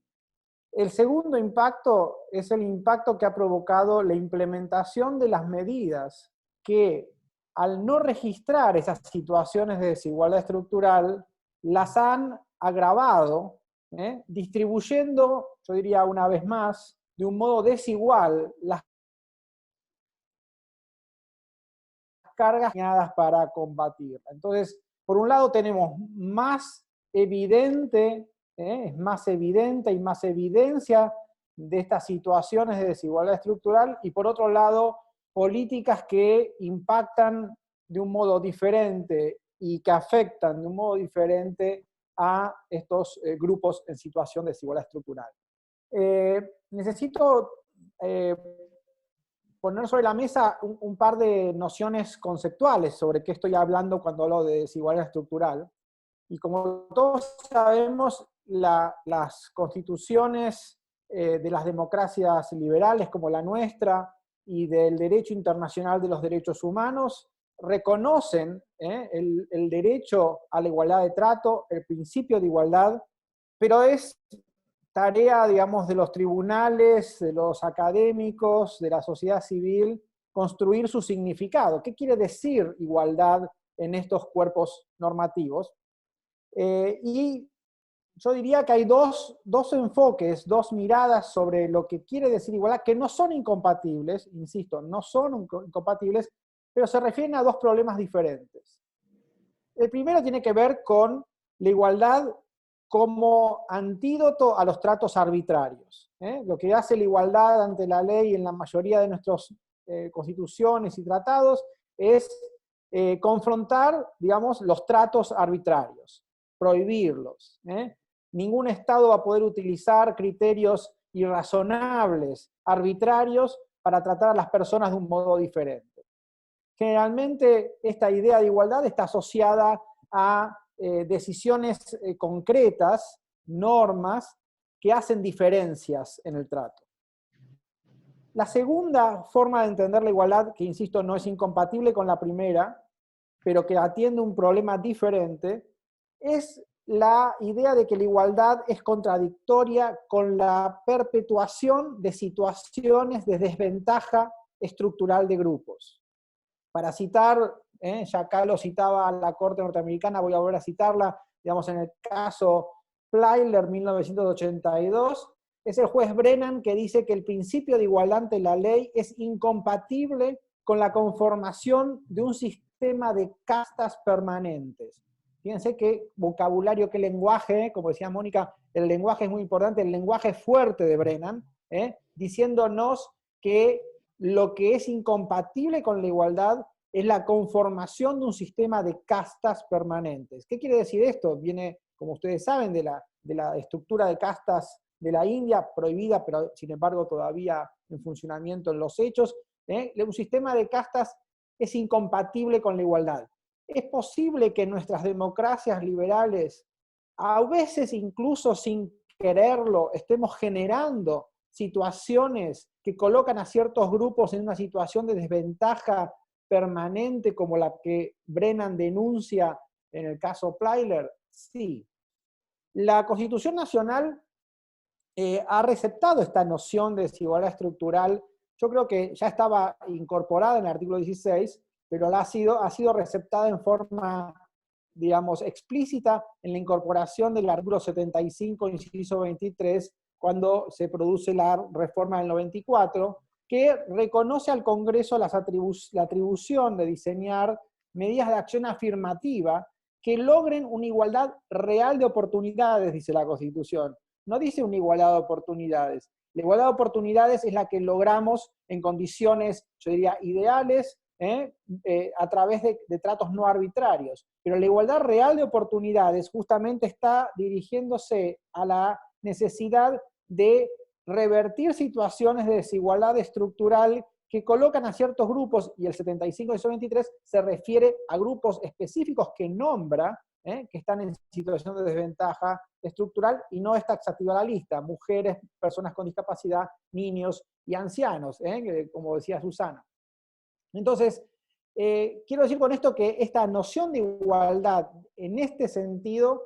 El segundo impacto es el impacto que ha provocado la implementación de las medidas que, al no registrar esas situaciones de desigualdad estructural, las han agravado, distribuyendo, yo diría una vez más, de un modo desigual las cargas para combatirla. Entonces, por un lado tenemos más evidente, es más evidente y más evidencia de estas situaciones de desigualdad estructural, y por otro lado, políticas que impactan de un modo diferente y que afectan de un modo diferente a estos grupos en situación de desigualdad estructural. Necesito poner sobre la mesa un par de nociones conceptuales sobre qué estoy hablando cuando hablo de desigualdad estructural. Y como todos sabemos, las constituciones de las democracias liberales como la nuestra y del derecho internacional de los derechos humanos reconocen el derecho a la igualdad de trato, el principio de igualdad, pero es tarea, digamos, de los tribunales, de los académicos, de la sociedad civil, construir su significado. ¿Qué quiere decir igualdad en estos cuerpos normativos? Y yo diría que hay dos enfoques, dos miradas sobre lo que quiere decir igualdad, que no son incompatibles, insisto, no son incompatibles, pero se refieren a dos problemas diferentes. El primero tiene que ver con la igualdad como antídoto a los tratos arbitrarios. Lo que hace la igualdad ante la ley en la mayoría de nuestras constituciones y tratados es confrontar, digamos, los tratos arbitrarios, prohibirlos. Ningún Estado va a poder utilizar criterios irrazonables, arbitrarios, para tratar a las personas de un modo diferente. Generalmente esta idea de igualdad está asociada a decisiones concretas, normas, que hacen diferencias en el trato. La segunda forma de entender la igualdad, que insisto no es incompatible con la primera, pero que atiende un problema diferente, es la idea de que la igualdad es contradictoria con la perpetuación de situaciones de desventaja estructural de grupos. Para citar, ya acá lo citaba la Corte norteamericana, voy a volver a citarla, digamos en el caso Plyler 1982, es el juez Brennan que dice que el principio de igualdad ante la ley es incompatible con la conformación de un sistema de castas permanentes. Fíjense qué vocabulario, qué lenguaje, como decía Mónica, el lenguaje es muy importante, el lenguaje fuerte de Brennan, diciéndonos que lo que es incompatible con la igualdad es la conformación de un sistema de castas permanentes. ¿Qué quiere decir esto? Viene, como ustedes saben, de la estructura de castas de la India, prohibida, pero sin embargo todavía en funcionamiento en los hechos, Un sistema de castas es incompatible con la igualdad. Es posible que nuestras democracias liberales, a veces incluso sin quererlo, estemos generando situaciones que colocan a ciertos grupos en una situación de desventaja permanente, como la que Brennan denuncia en el caso Plyler. Sí. La Constitución Nacional ha receptado esta noción de desigualdad estructural. Yo creo que ya estaba incorporada en el artículo 16, pero ha sido receptada en forma, digamos, explícita en la incorporación del artículo 75, inciso 23, cuando se produce la reforma del 94, que reconoce al Congreso la atribución de diseñar medidas de acción afirmativa que logren una igualdad real de oportunidades, dice la Constitución. No dice una igualdad de oportunidades. La igualdad de oportunidades es la que logramos en condiciones, yo diría, ideales, a través de tratos no arbitrarios. Pero la igualdad real de oportunidades justamente está dirigiéndose a la necesidad de revertir situaciones de desigualdad estructural que colocan a ciertos grupos, y el 75 y el 23 se refiere a grupos específicos que nombra, que están en situación de desventaja estructural, y no es taxativa la lista: mujeres, personas con discapacidad, niños y ancianos, como decía Susana. Entonces, quiero decir con esto que esta noción de igualdad, en este sentido,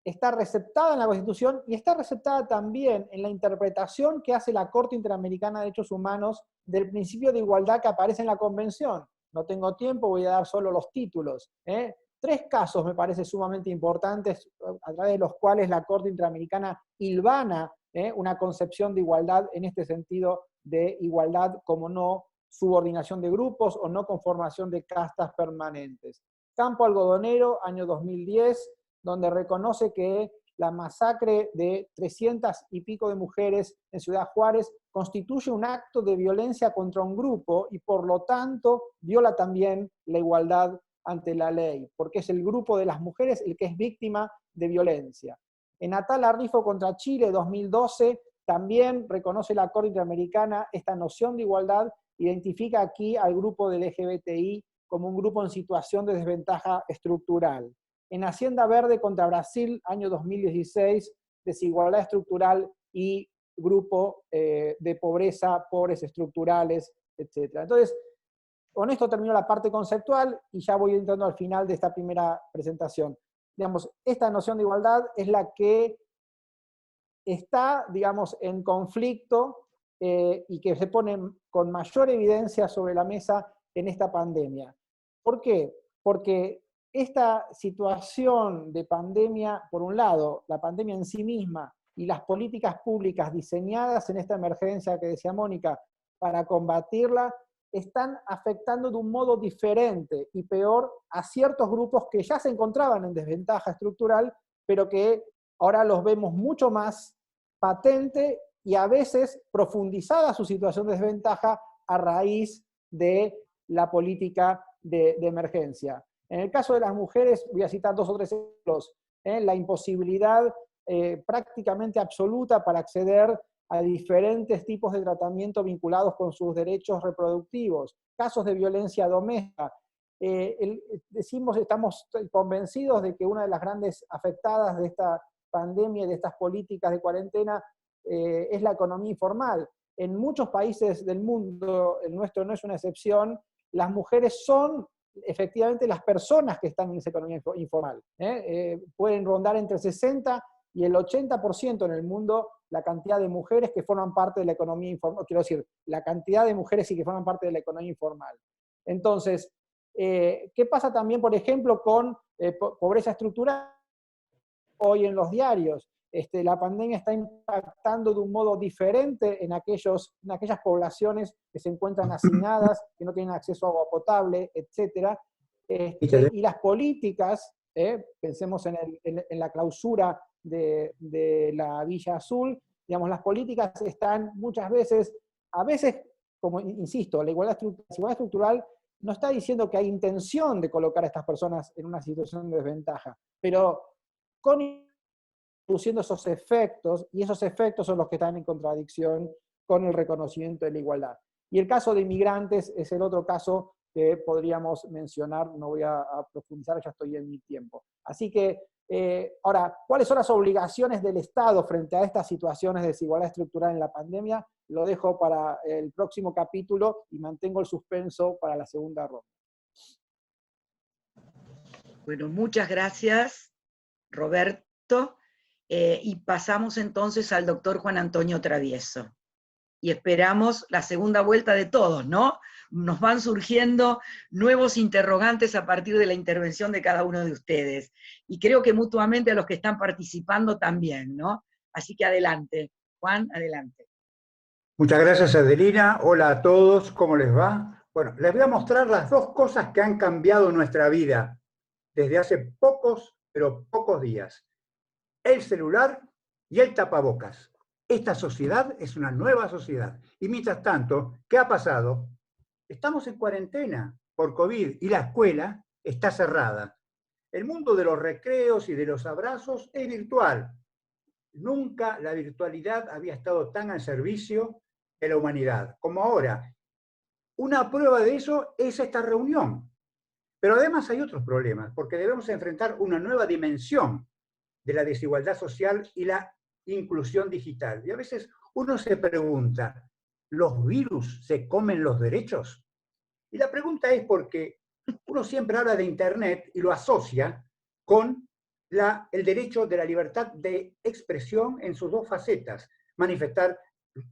está receptada en la Constitución y está receptada también en la interpretación que hace la Corte Interamericana de Derechos Humanos del principio de igualdad que aparece en la Convención. No tengo tiempo, voy a dar solo los títulos. 3 casos me parecen sumamente importantes, a través de los cuales la Corte Interamericana hilvana una concepción de igualdad en este sentido de igualdad como no subordinación de grupos o no conformación de castas permanentes. Campo Algodonero, año 2010, donde reconoce que la masacre de 300 y pico de mujeres en Ciudad Juárez constituye un acto de violencia contra un grupo y por lo tanto viola también la igualdad ante la ley, porque es el grupo de las mujeres el que es víctima de violencia. En Atala Rifo contra Chile, 2012, también reconoce la Corte Interamericana esta noción de igualdad, identifica aquí al grupo del LGBTI como un grupo en situación de desventaja estructural. En Hacienda Verde contra Brasil, año 2016, desigualdad estructural y grupo de pobreza, pobres estructurales, etc. Entonces, con esto termino la parte conceptual y ya voy entrando al final de esta primera presentación. Digamos, esta noción de igualdad es la que está, digamos, en conflicto y que se pone con mayor evidencia sobre la mesa en esta pandemia. ¿Por qué? Porque esta situación de pandemia, por un lado, la pandemia en sí misma y las políticas públicas diseñadas en esta emergencia que decía Mónica para combatirla, están afectando de un modo diferente y peor a ciertos grupos que ya se encontraban en desventaja estructural, pero que ahora los vemos mucho más patente y a veces profundizada su situación de desventaja a raíz de la política de emergencia. En el caso de las mujeres, voy a citar 2 o 3 ejemplos, la imposibilidad prácticamente absoluta para acceder a diferentes tipos de tratamiento vinculados con sus derechos reproductivos, casos de violencia doméstica. Estamos convencidos de que una de las grandes afectadas de esta pandemia y de estas políticas de cuarentena es la economía informal. En muchos países del mundo, el nuestro no es una excepción, las mujeres son efectivamente las personas que están en esa economía informal. Pueden rondar entre el 60 y el 80% en el mundo la cantidad de mujeres que forman parte de la economía informal, quiero decir, la cantidad de mujeres sí que forman parte de la economía informal. Entonces, ¿qué pasa también, por ejemplo, con pobreza estructural? Hoy en los diarios, la pandemia está impactando de un modo diferente en aquellas poblaciones que se encuentran hacinadas, que no tienen acceso a agua potable, etc. Y las políticas, pensemos en la clausura de la Villa Azul, digamos, las políticas están muchas veces, a veces, como insisto, la igualdad estructural no está diciendo que hay intención de colocar a estas personas en una situación de desventaja, pero produciendo esos efectos, y esos efectos son los que están en contradicción con el reconocimiento de la igualdad. Y el caso de inmigrantes es el otro caso que podríamos mencionar, no voy a profundizar, ya estoy en mi tiempo. Así que, ahora, ¿cuáles son las obligaciones del Estado frente a estas situaciones de desigualdad estructural en la pandemia? Lo dejo para el próximo capítulo y mantengo el suspenso para la segunda ronda. Bueno, muchas gracias, Roberto. Y pasamos entonces al doctor Juan Antonio Travieso. Y esperamos la segunda vuelta de todos, ¿no? Nos van surgiendo nuevos interrogantes a partir de la intervención de cada uno de ustedes. Y creo que mutuamente a los que están participando también, ¿no? Así que adelante. Juan, adelante. Muchas gracias, Adelina. Hola a todos, ¿cómo les va? Bueno, les voy a mostrar las dos cosas que han cambiado nuestra vida desde hace pocos, pero pocos días. El celular y el tapabocas. Esta sociedad es una nueva sociedad. Y mientras tanto, ¿qué ha pasado? Estamos en cuarentena por COVID y la escuela está cerrada. El mundo de los recreos y de los abrazos es virtual. Nunca la virtualidad había estado tan al servicio de la humanidad como ahora. Una prueba de eso es esta reunión. Pero además hay otros problemas, porque debemos enfrentar una nueva dimensión de la desigualdad social y la inclusión digital. Y a veces uno se pregunta, ¿los virus se comen los derechos? Y la pregunta es porque uno siempre habla de Internet y lo asocia con el derecho de la libertad de expresión en sus dos facetas, manifestar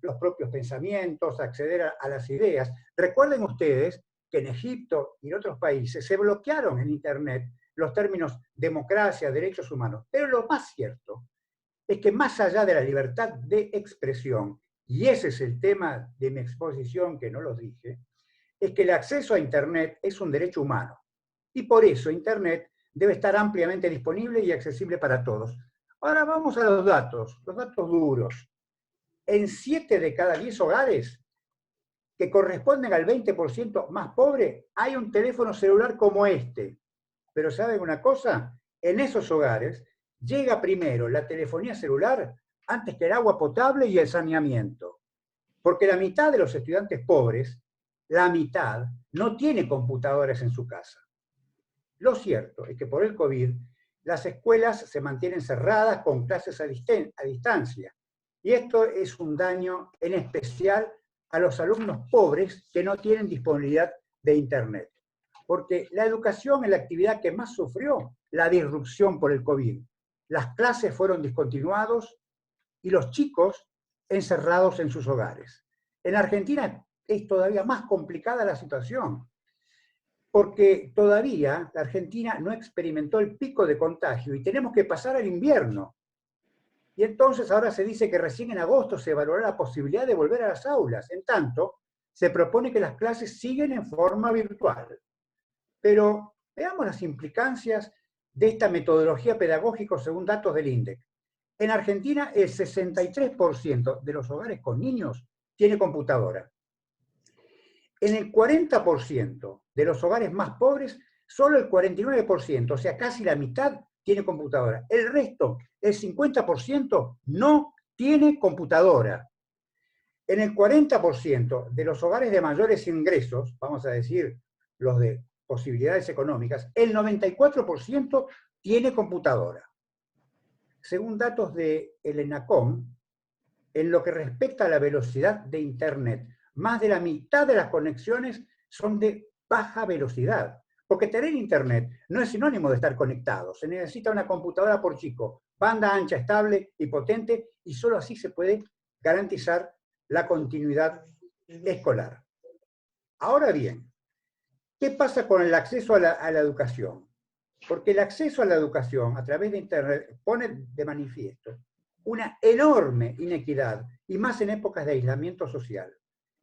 los propios pensamientos, acceder a las ideas. Recuerden ustedes que en Egipto y en otros países se bloquearon en Internet los términos democracia, derechos humanos. Pero lo más cierto es que más allá de la libertad de expresión, y ese es el tema de mi exposición que no lo dije, es que el acceso a Internet es un derecho humano. Y por eso Internet debe estar ampliamente disponible y accesible para todos. Ahora vamos a los datos duros. En 7 de cada 10 hogares, que corresponden al 20% más pobre, hay un teléfono celular como este. Pero ¿saben una cosa? En esos hogares llega primero la telefonía celular antes que el agua potable y el saneamiento. Porque la mitad de los estudiantes pobres, la mitad, no tiene computadoras en su casa. Lo cierto es que por el COVID, las escuelas se mantienen cerradas con clases a distancia. Y esto es un daño en especial a los alumnos pobres que no tienen disponibilidad de Internet. Porque la educación es la actividad que más sufrió la disrupción por el COVID. Las clases fueron discontinuadas y los chicos encerrados en sus hogares. En Argentina es todavía más complicada la situación, porque todavía la Argentina no experimentó el pico de contagio y tenemos que pasar al invierno. Y entonces ahora se dice que recién en agosto se evaluará la posibilidad de volver a las aulas. En tanto, se propone que las clases siguen en forma virtual. Pero veamos las implicancias de esta metodología pedagógica según datos del INDEC. En Argentina, el 63% de los hogares con niños tiene computadora. En el 40% de los hogares más pobres, solo el 49%, o sea, casi la mitad, tiene computadora. El resto, el 50%, no tiene computadora. En el 40% de los hogares de mayores ingresos, vamos a decir, los de posibilidades económicas, el 94% tiene computadora. Según datos de el ENACOM, en lo que respecta a la velocidad de Internet, más de la mitad de las conexiones son de baja velocidad. Porque tener Internet no es sinónimo de estar conectado. Se necesita una computadora por chico, banda ancha, estable y potente, y solo así se puede garantizar la continuidad escolar. Ahora bien, ¿qué pasa con el acceso a la educación? Porque el acceso a la educación a través de Internet pone de manifiesto una enorme inequidad, y más en épocas de aislamiento social,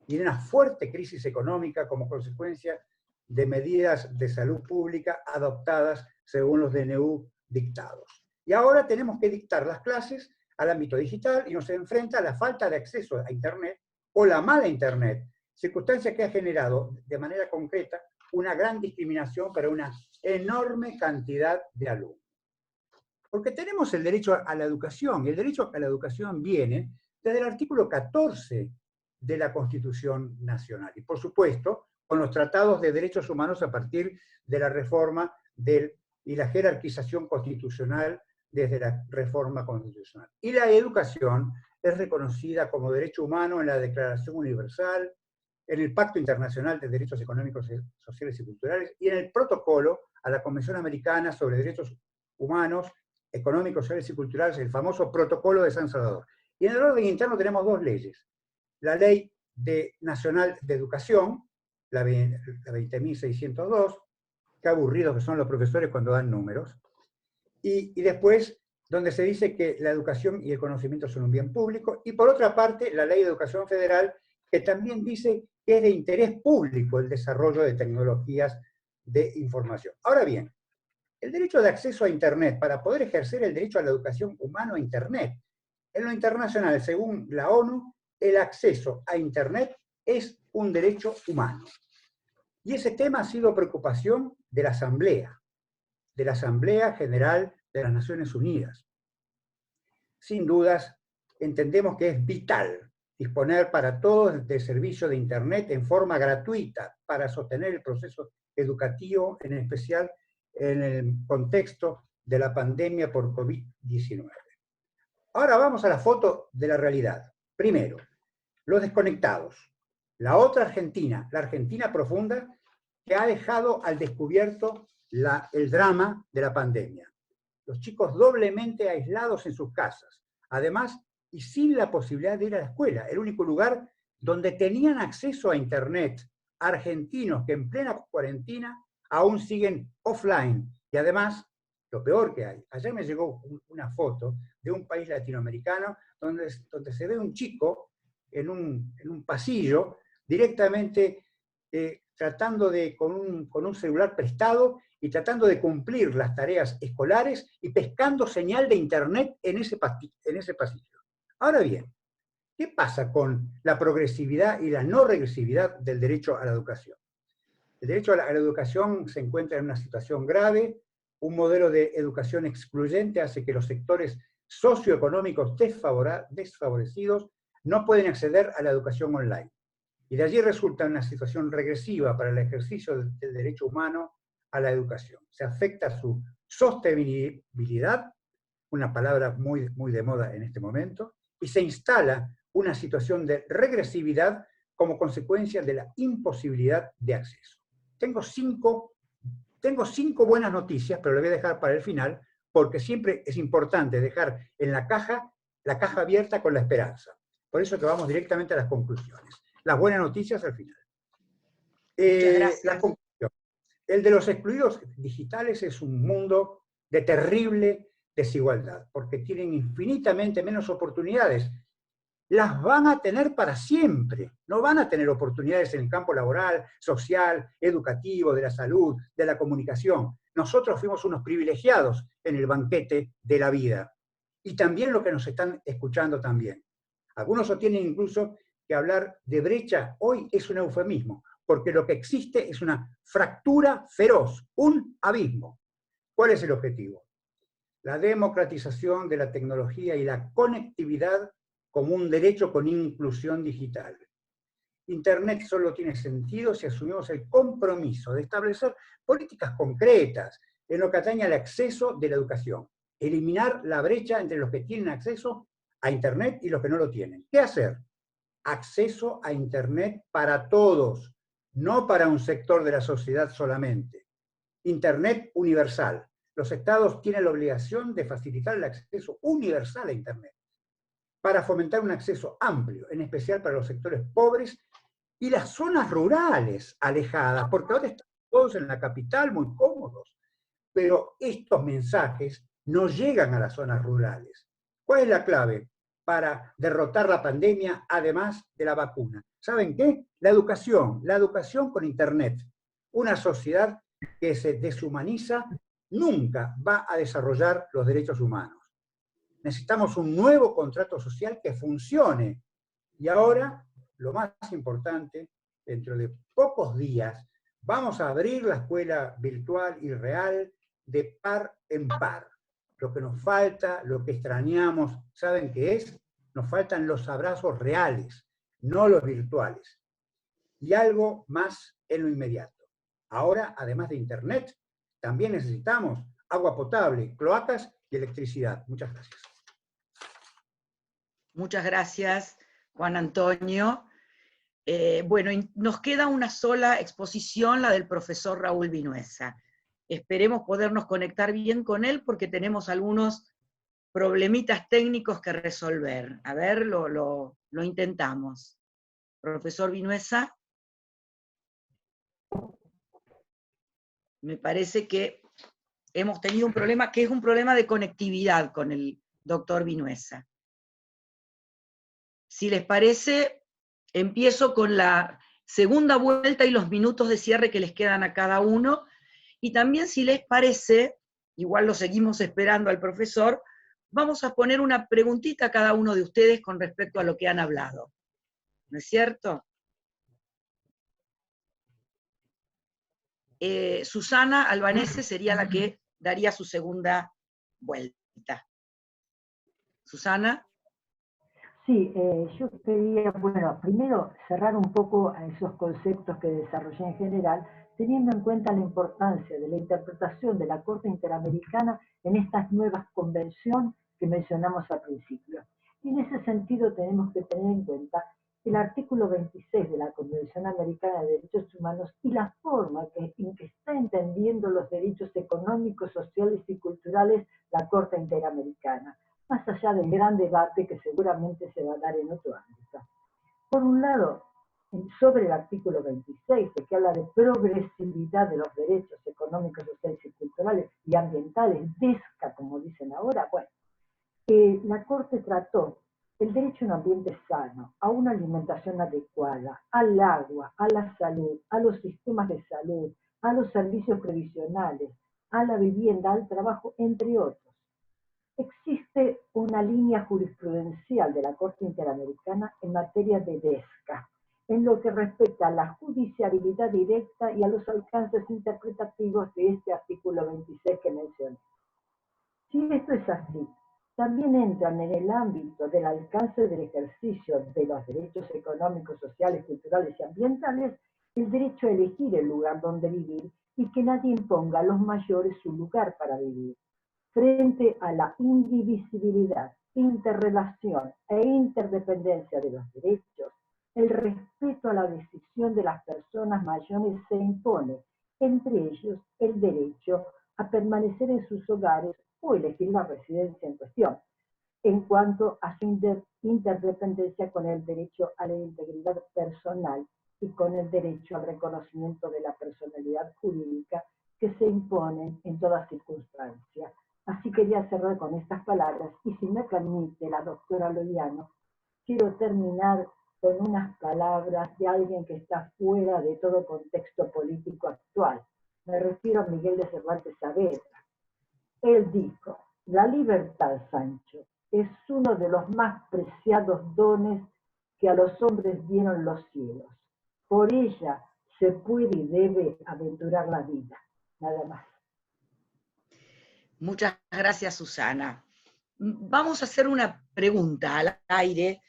y de una fuerte crisis económica como consecuencia de medidas de salud pública adoptadas según los DNU dictados. Y ahora tenemos que dictar las clases al ámbito digital y nos enfrenta a la falta de acceso a Internet o la mala Internet, circunstancia que ha generado de manera concreta una gran discriminación para una enorme cantidad de alumnos. Porque tenemos el derecho a la educación, y el derecho a la educación viene desde el artículo 14 de la Constitución Nacional. Y por supuesto, con los tratados de derechos humanos a partir de la reforma y la jerarquización constitucional desde la reforma constitucional. Y la educación es reconocida como derecho humano en la Declaración Universal, en el Pacto Internacional de Derechos Económicos, Sociales y Culturales, y en el protocolo a la Convención Americana sobre Derechos Humanos, Económicos, Sociales y Culturales, el famoso Protocolo de San Salvador. Y en el orden interno tenemos dos leyes. La Ley Nacional de Educación, la 20.602, qué aburridos que son los profesores cuando dan números, y después donde se dice que la educación y el conocimiento son un bien público, y por otra parte la Ley de Educación Federal, que también dice que es de interés público el desarrollo de tecnologías de información. Ahora bien, el derecho de acceso a Internet, para poder ejercer el derecho a la educación humano a Internet, en lo internacional, según la ONU, el acceso a Internet es un derecho humano. Y ese tema ha sido preocupación de la Asamblea General de las Naciones Unidas. Sin dudas, entendemos que es vital disponer para todos de servicio de Internet en forma gratuita para sostener el proceso educativo, en especial en el contexto de la pandemia por COVID-19. Ahora vamos a la foto de la realidad. Primero, los desconectados. La otra Argentina, la Argentina profunda, que ha dejado al descubierto el drama de la pandemia. Los chicos doblemente aislados en sus casas, además, y sin la posibilidad de ir a la escuela, el único lugar donde tenían acceso a Internet, argentinos que en plena cuarentena aún siguen offline, y además, lo peor que hay, ayer me llegó una foto de un país latinoamericano donde se ve un chico en un pasillo directamente tratando con un celular prestado y tratando de cumplir las tareas escolares y pescando señal de Internet en ese pasillo. Ahora bien, ¿qué pasa con la progresividad y la no regresividad del derecho a la educación? El derecho a la educación se encuentra en una situación grave. Un modelo de educación excluyente hace que los sectores socioeconómicos desfavorecidos no pueden acceder a la educación online. Y de allí resulta una situación regresiva para el ejercicio del derecho humano a la educación. Se afecta su sostenibilidad, una palabra muy, muy de moda en este momento, y se instala una situación de regresividad como consecuencia de la imposibilidad de acceso. Tengo cinco buenas noticias, pero le voy a dejar para el final, porque siempre es importante dejar en la caja abierta con la esperanza. Por eso que vamos directamente a las conclusiones. Las buenas noticias al final. La conclusión. El de los excluidos digitales es un mundo de terrible desigualdad, porque tienen infinitamente menos oportunidades. Las van a tener para siempre. No van a tener oportunidades en el campo laboral, social, educativo, de la salud, de la comunicación. Nosotros fuimos unos privilegiados en el banquete de la vida. Y también lo que nos están escuchando también. Algunos sostienen incluso que hablar de brecha hoy es un eufemismo, porque lo que existe es una fractura feroz, un abismo. ¿Cuál es el objetivo? La democratización de la tecnología y la conectividad como un derecho con inclusión digital. Internet solo tiene sentido si asumimos el compromiso de establecer políticas concretas en lo que atañe al acceso de la educación, eliminar la brecha entre los que tienen acceso a Internet y los que no lo tienen. ¿Qué hacer? Acceso a Internet para todos, no para un sector de la sociedad solamente. Internet universal. Los estados tienen la obligación de facilitar el acceso universal a Internet para fomentar un acceso amplio, en especial para los sectores pobres y las zonas rurales alejadas, porque ahora están todos en la capital muy cómodos, pero estos mensajes no llegan a las zonas rurales. ¿Cuál es la clave para derrotar la pandemia, además de la vacuna? ¿Saben qué? La educación con Internet. Una sociedad que se deshumaniza nunca va a desarrollar los derechos humanos. Necesitamos un nuevo contrato social que funcione. Y ahora, lo más importante, dentro de pocos días, vamos a abrir la escuela virtual y real de par en par. Lo que nos falta, lo que extrañamos, ¿saben qué es? Nos faltan los abrazos reales. no los virtuales. Y algo más en lo inmediato. Ahora, además de Internet, también necesitamos agua potable, cloacas y electricidad. Muchas gracias. Muchas gracias, Juan Antonio. Bueno, nos queda una sola exposición, la del profesor Raúl Vinuesa. Esperemos podernos conectar bien con él porque tenemos algunos problemitas técnicos que resolver. A ver, lo intentamos. Profesor Vinuesa. Me parece que hemos tenido un problema, que es un problema de conectividad con el doctor Vinuesa. Si les parece, empiezo con la segunda vuelta y los minutos de cierre que les quedan a cada uno, y también si les parece, igual lo seguimos esperando al profesor, vamos a poner una preguntita a cada uno de ustedes con respecto a lo que han hablado. ¿No es cierto? Susana Albanese sería la que daría su segunda vuelta. Susana. Sí, yo quería, bueno, primero cerrar un poco a esos conceptos que desarrollé en general, teniendo en cuenta la importancia de la interpretación de la Corte Interamericana en estas nuevas convenciones que mencionamos al principio. Y en ese sentido tenemos que tener en cuenta el artículo 26 de la Convención Americana de Derechos Humanos y la forma en que está entendiendo los derechos económicos, sociales y culturales la Corte Interamericana, más allá del gran debate que seguramente se va a dar en otro ámbito. Por un lado, sobre el artículo 26, que habla de progresividad de los derechos económicos, sociales y culturales y ambientales, DESCA, como dicen ahora, bueno, la Corte trató el derecho a un ambiente sano, a una alimentación adecuada, al agua, a la salud, a los sistemas de salud, a los servicios previsionales, a la vivienda, al trabajo, entre otros. Existe una línea jurisprudencial de la Corte Interamericana en materia de DESCA, en lo que respecta a la judiciabilidad directa y a los alcances interpretativos de este artículo 26 que mencioné. Si esto es así, también entran en el ámbito del alcance del ejercicio de los derechos económicos, sociales, culturales y ambientales, el derecho a elegir el lugar donde vivir y que nadie imponga a los mayores su lugar para vivir. Frente a la indivisibilidad, interrelación e interdependencia de los derechos, el respeto a la decisión de las personas mayores se impone, entre ellos el derecho a permanecer en sus hogares o elegir la residencia en cuestión, en cuanto a su interdependencia con el derecho a la integridad personal y con el derecho al reconocimiento de la personalidad jurídica que se imponen en toda circunstancia. Así quería cerrar con estas palabras, y si me permite la doctora Loiano, quiero terminar con unas palabras de alguien que está fuera de todo contexto político actual. Me refiero a Miguel de Cervantes Saavedra. Él dijo: la libertad, Sancho, es uno de los más preciados dones que a los hombres dieron los cielos. Por ella se puede y debe aventurar la vida. Nada más. Muchas gracias, Susana. Vamos a hacer una pregunta al aire,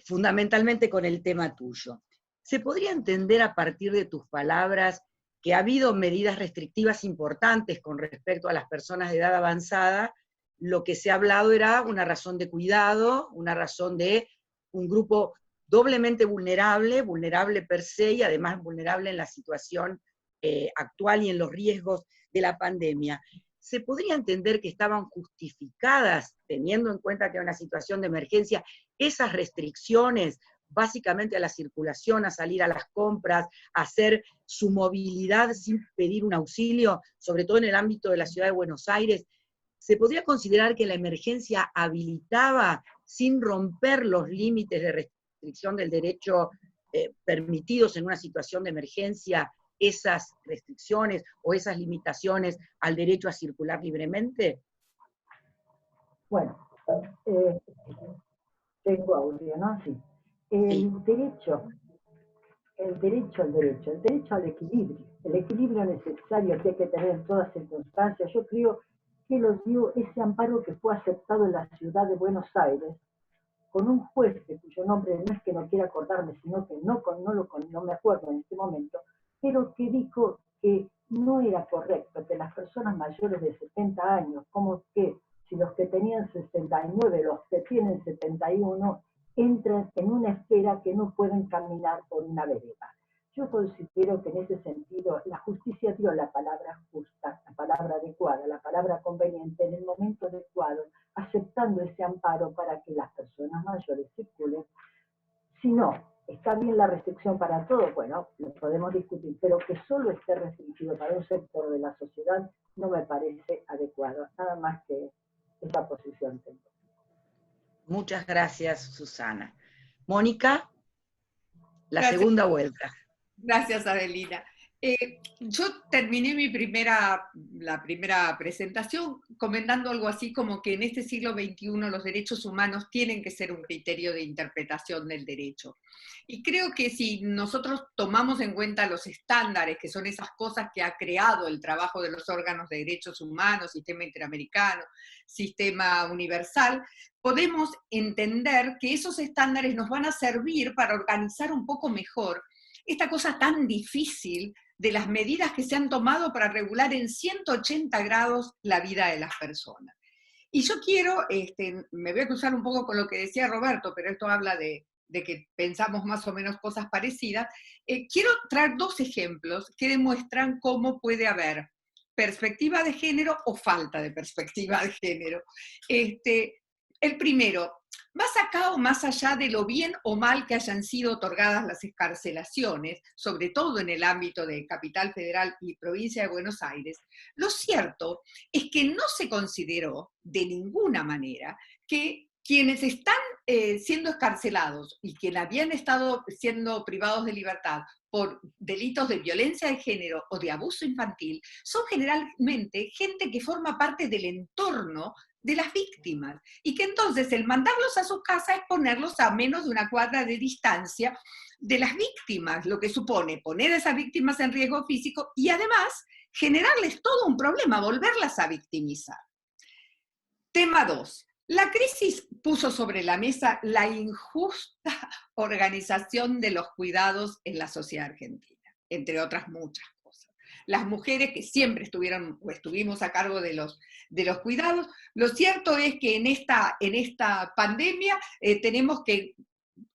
fundamentalmente con el tema tuyo. ¿Se podría entender a partir de tus palabras que ha habido medidas restrictivas importantes con respecto a las personas de edad avanzada? Lo que se ha hablado era una razón de cuidado, una razón de un grupo doblemente vulnerable, vulnerable per se y además vulnerable en la situación actual y en los riesgos de la pandemia. ¿Se podría entender que estaban justificadas, teniendo en cuenta que era una situación de emergencia, esas restricciones básicamente a la circulación, a salir a las compras, a hacer su movilidad sin pedir un auxilio, sobre todo en el ámbito de la ciudad de Buenos Aires? ¿Se podría considerar que la emergencia habilitaba, sin romper los límites de restricción del derecho permitidos en una situación de emergencia, esas restricciones o esas limitaciones al derecho a circular libremente? Bueno, tengo audio, ¿no? Sí. El derecho al equilibrio, el equilibrio necesario que hay que tener en todas circunstancias. Yo creo que lo dio ese amparo que fue aceptado en la ciudad de Buenos Aires con un juez cuyo nombre no es que no quiera acordarme, sino que no me acuerdo en este momento, pero que dijo que no era correcto que las personas mayores de 70 años, como que si los que tenían 69, los que tienen 71, entran en una esfera que no pueden caminar por una vereda. Yo considero que en ese sentido la justicia dio la palabra justa, la palabra adecuada, la palabra conveniente en el momento adecuado, aceptando ese amparo para que las personas mayores circulen. Si no, está bien la restricción para todos, bueno, lo podemos discutir, pero que solo esté restringido para un sector de la sociedad no me parece adecuado, nada más que esa posición tengo. Muchas gracias, Susana. Mónica, la Gracias. segunda vuelta. Gracias, Adelina. Yo terminé la primera presentación comentando algo así como que en este siglo XXI los derechos humanos tienen que ser un criterio de interpretación del derecho. Y creo que si nosotros tomamos en cuenta los estándares, que son esas cosas que ha creado el trabajo de los órganos de derechos humanos, sistema interamericano, sistema universal, podemos entender que esos estándares nos van a servir para organizar un poco mejor esta cosa tan difícil de las medidas que se han tomado para regular en 180 grados la vida de las personas. Y yo quiero, me voy a cruzar un poco con lo que decía Roberto, pero esto habla de que pensamos más o menos cosas parecidas. Quiero traer dos ejemplos que demuestran cómo puede haber perspectiva de género o falta de perspectiva de género. El primero, más acá o más allá de lo bien o mal que hayan sido otorgadas las excarcelaciones, sobre todo en el ámbito de Capital Federal y Provincia de Buenos Aires, lo cierto es que no se consideró de ninguna manera que quienes están siendo excarcelados y quienes habían estado siendo privados de libertad por delitos de violencia de género o de abuso infantil, son generalmente gente que forma parte del entorno de las víctimas, y que entonces el mandarlos a sus casas es ponerlos a menos de una cuadra de distancia de las víctimas, lo que supone poner a esas víctimas en riesgo físico y además generarles todo un problema, volverlas a victimizar. Tema 2. La crisis puso sobre la mesa la injusta organización de los cuidados en la sociedad argentina, entre otras muchas cosas. Las mujeres que siempre estuvieron o estuvimos a cargo de los cuidados, lo cierto es que en esta pandemia tenemos que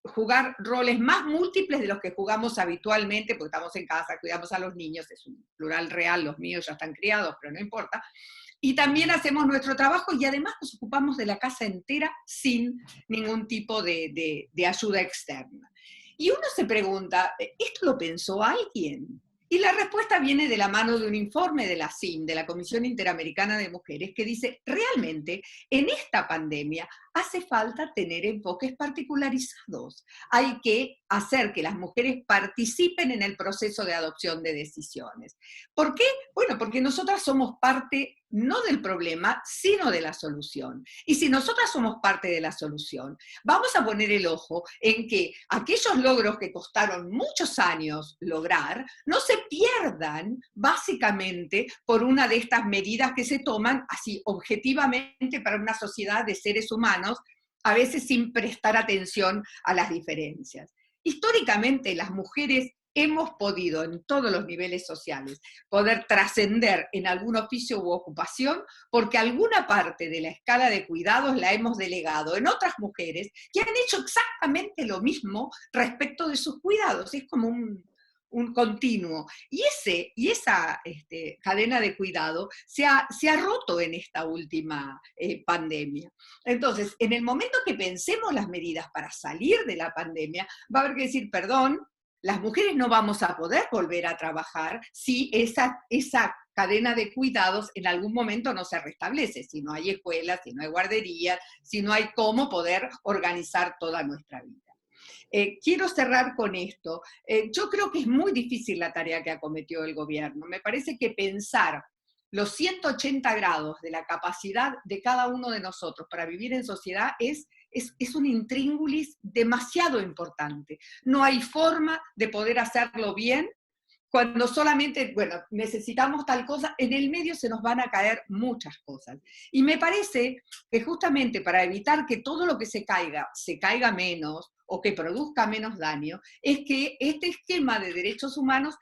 jugar roles más múltiples de los que jugamos habitualmente, porque estamos en casa, cuidamos a los niños, es un plural real, los míos ya están criados, pero no importa. Y también hacemos nuestro trabajo y además nos ocupamos de la casa entera sin ningún tipo de ayuda externa. Y uno se pregunta, ¿esto lo pensó alguien? Y la respuesta viene de la mano de un informe de la CIM, de la Comisión Interamericana de Mujeres, que dice, realmente, en esta pandemia hace falta tener enfoques particularizados. Hay que hacer que las mujeres participen en el proceso de adopción de decisiones. ¿Por qué? Bueno, porque nosotras somos parte no del problema, sino de la solución. Y si nosotras somos parte de la solución, vamos a poner el ojo en que aquellos logros que costaron muchos años lograr, no se pierdan básicamente por una de estas medidas que se toman así objetivamente para una sociedad de seres humanos, a veces sin prestar atención a las diferencias. Históricamente las mujeres hemos podido en todos los niveles sociales poder trascender en algún oficio u ocupación porque alguna parte de la escala de cuidados la hemos delegado en otras mujeres que han hecho exactamente lo mismo respecto de sus cuidados. Es como un continuo. Y esa cadena de cuidado se ha roto en esta última pandemia. Entonces, en el momento que pensemos las medidas para salir de la pandemia, va a haber que decir, perdón, las mujeres no vamos a poder volver a trabajar si esa cadena de cuidados en algún momento no se restablece, si no hay escuelas, si no hay guarderías, si no hay cómo poder organizar toda nuestra vida. Quiero cerrar con esto. Yo creo que es muy difícil la tarea que acometió el gobierno. Me parece que pensar los 180 grados de la capacidad de cada uno de nosotros para vivir en sociedad es un intríngulis demasiado importante. No hay forma de poder hacerlo bien cuando solamente, bueno, necesitamos tal cosa, en el medio se nos van a caer muchas cosas. Y me parece que justamente para evitar que todo lo que se caiga menos o que produzca menos daño, es que este esquema de derechos humanos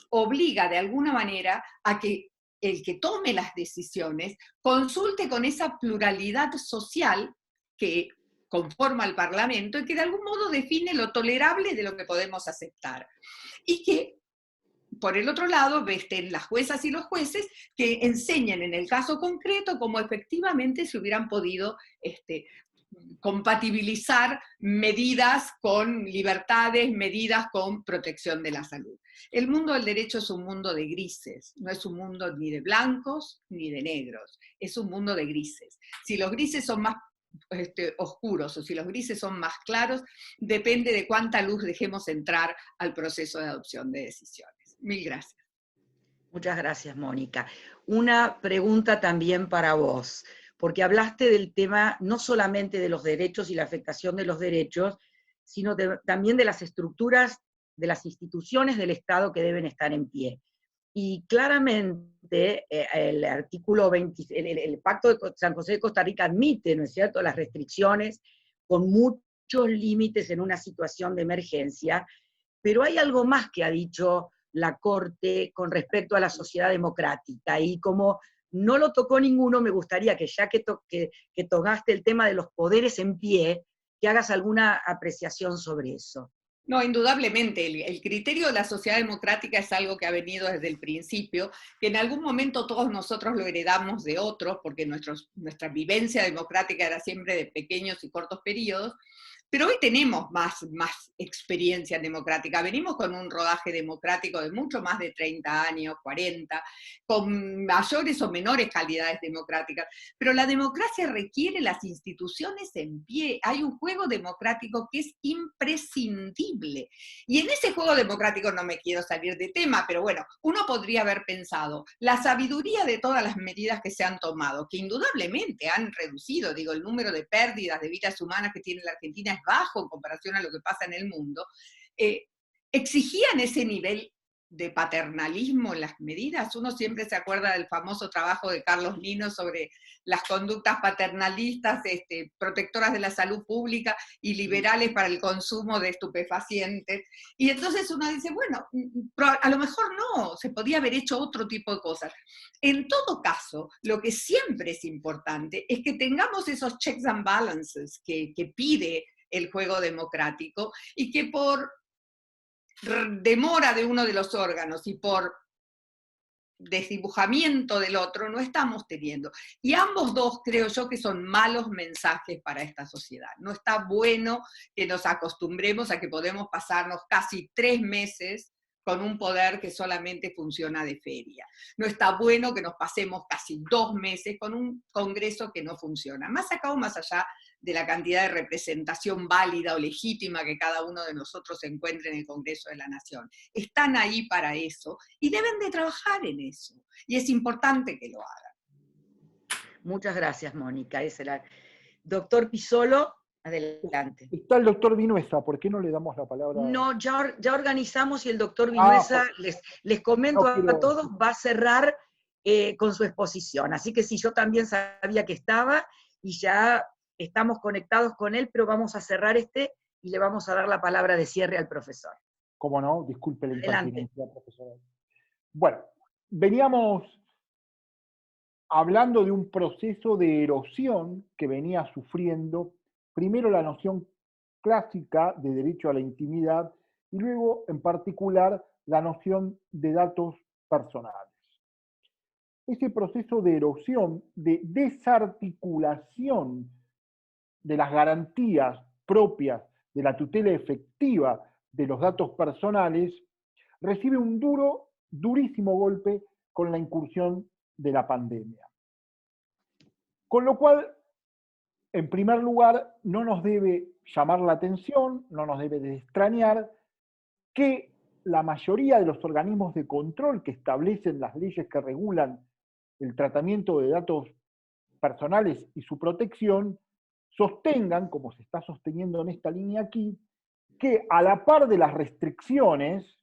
obliga de alguna manera a que el que tome las decisiones consulte con esa pluralidad social que conforma el Parlamento y que de algún modo define lo tolerable de lo que podemos aceptar. Y que por el otro lado, estén las juezas y los jueces que enseñen en el caso concreto cómo efectivamente se hubieran podido compatibilizar medidas con libertades, medidas con protección de la salud. El mundo del derecho es un mundo de grises, no es un mundo ni de blancos ni de negros, es un mundo de grises. Si los grises son más oscuros o si los grises son más claros, depende de cuánta luz dejemos entrar al proceso de adopción de decisiones. Mil gracias. Muchas gracias, Mónica. Una pregunta también para vos, porque hablaste del tema no solamente de los derechos y la afectación de los derechos, sino también de las estructuras, de las instituciones del Estado que deben estar en pie. Y claramente el artículo 20, el Pacto de San José de Costa Rica admite, ¿no es cierto?, las restricciones con muchos límites en una situación de emergencia, pero hay algo más que ha dicho la Corte con respecto a la sociedad democrática, y como no lo tocó ninguno, me gustaría que ya que tocaste el tema de los poderes en pie, que hagas alguna apreciación sobre eso. No, indudablemente, el criterio de la sociedad democrática es algo que ha venido desde el principio, que en algún momento todos nosotros lo heredamos de otros, porque nuestra vivencia democrática era siempre de pequeños y cortos periodos, pero hoy tenemos más experiencia democrática. Venimos con un rodaje democrático de mucho más de 30 años, 40, con mayores o menores calidades democráticas. Pero la democracia requiere las instituciones en pie. Hay un juego democrático que es imprescindible. Y en ese juego democrático, no me quiero salir de tema, pero bueno, uno podría haber pensado la sabiduría de todas las medidas que se han tomado, que indudablemente han reducido, el número de pérdidas de vidas humanas que tiene la Argentina es bajo en comparación a lo que pasa en el mundo, exigían ese nivel de paternalismo en las medidas. Uno siempre se acuerda del famoso trabajo de Carlos Lino sobre las conductas paternalistas, protectoras de la salud pública y liberales para el consumo de estupefacientes. Y entonces uno dice, bueno, a lo mejor no, se podía haber hecho otro tipo de cosas. En todo caso, lo que siempre es importante es que tengamos esos checks and balances que pide el juego democrático, y que por demora de uno de los órganos y por desdibujamiento del otro no estamos teniendo. Y ambos dos creo yo que son malos mensajes para esta sociedad. No está bueno que nos acostumbremos a que podemos pasarnos casi 3 meses con un poder que solamente funciona de feria. No está bueno que nos pasemos casi 2 meses con un Congreso que no funciona. Más acá o más allá de la cantidad de representación válida o legítima que cada uno de nosotros encuentre en el Congreso de la Nación. Están ahí para eso y deben de trabajar en eso. Y es importante que lo hagan. Muchas gracias, Mónica. Doctor Pisolo, adelante. Está el doctor Vinuesa, ¿por qué no le damos la palabra? No, ya organizamos y el doctor Vinuesa, les comento a todos, va a cerrar con su exposición. Así que sí, yo también sabía que estaba y ya estamos conectados con él, pero vamos a cerrar y le vamos a dar la palabra de cierre al profesor. ¿Cómo no? Disculpe la impertinencia, profesor. Bueno, veníamos hablando de un proceso de erosión que venía sufriendo primero la noción clásica de derecho a la intimidad y luego, en particular, la noción de datos personales. Ese proceso de erosión, de desarticulación de las garantías propias de la tutela efectiva de los datos personales, recibe un durísimo golpe con la incursión de la pandemia. Con lo cual, en primer lugar, no nos debe llamar la atención, no nos debe de extrañar que la mayoría de los organismos de control que establecen las leyes que regulan el tratamiento de datos personales y su protección, sostengan, como se está sosteniendo en esta línea aquí, que a la par de las restricciones,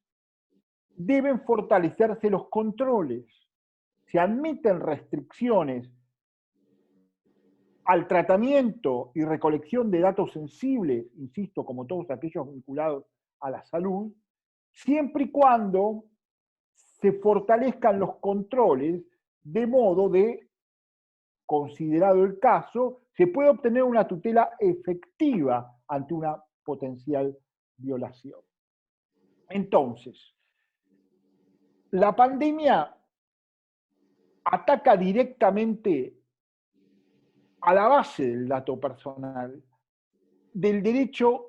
deben fortalecerse los controles. Se admiten restricciones al tratamiento y recolección de datos sensibles, insisto, como todos aquellos vinculados a la salud, siempre y cuando se fortalezcan los controles de modo de, considerado el caso, se puede obtener una tutela efectiva ante una potencial violación. Entonces, la pandemia ataca directamente a la base del dato personal, del derecho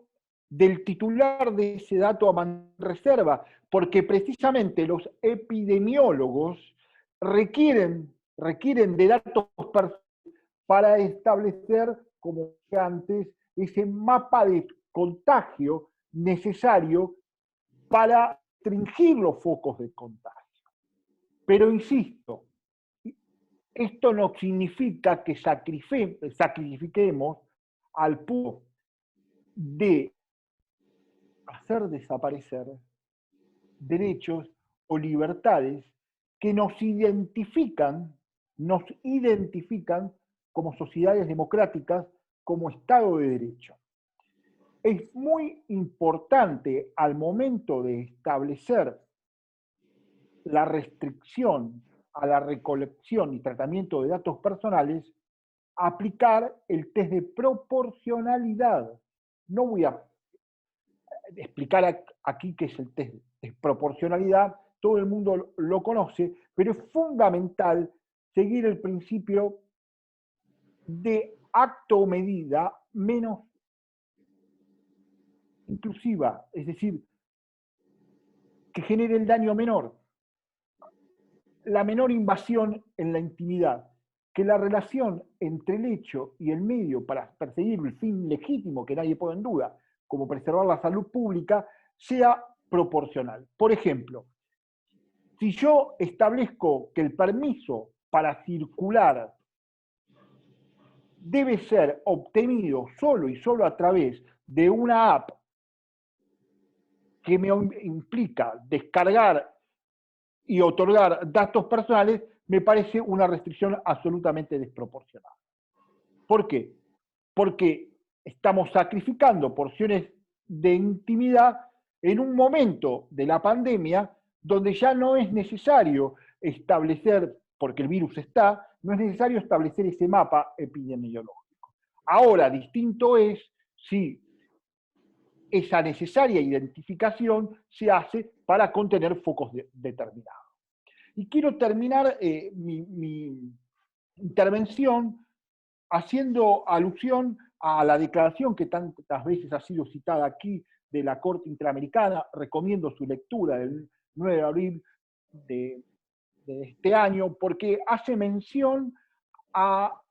del titular de ese dato a mantener reserva, porque precisamente los epidemiólogos requieren de datos personales para establecer, como dije antes, ese mapa de contagio necesario para restringir los focos de contagio. Pero insisto, esto no significa que sacrifiquemos al punto de hacer desaparecer derechos o libertades que nos identifican como sociedades democráticas, como Estado de Derecho. Es muy importante al momento de establecer la restricción a la recolección y tratamiento de datos personales, aplicar el test de proporcionalidad. No voy a explicar aquí qué es el test de proporcionalidad, todo el mundo lo conoce, pero es fundamental seguir el principio de acto o medida menos inclusiva, es decir, que genere el daño menor, la menor invasión en la intimidad, que la relación entre el hecho y el medio para perseguir el fin legítimo que nadie pone en duda, como preservar la salud pública, sea proporcional. Por ejemplo, si yo establezco que el permiso para circular debe ser obtenido solo y solo a través de una app que me implica descargar y otorgar datos personales, me parece una restricción absolutamente desproporcionada. ¿Por qué? Porque estamos sacrificando porciones de intimidad en un momento de la pandemia donde ya no es necesario establecer, porque el virus está, no es necesario establecer ese mapa epidemiológico. Ahora, distinto es si esa necesaria identificación se hace para contener focos determinados. Y quiero terminar mi intervención haciendo alusión a la declaración que tantas veces ha sido citada aquí de la Corte Interamericana. Recomiendo su lectura del 9 de abril de este año, porque hace mención a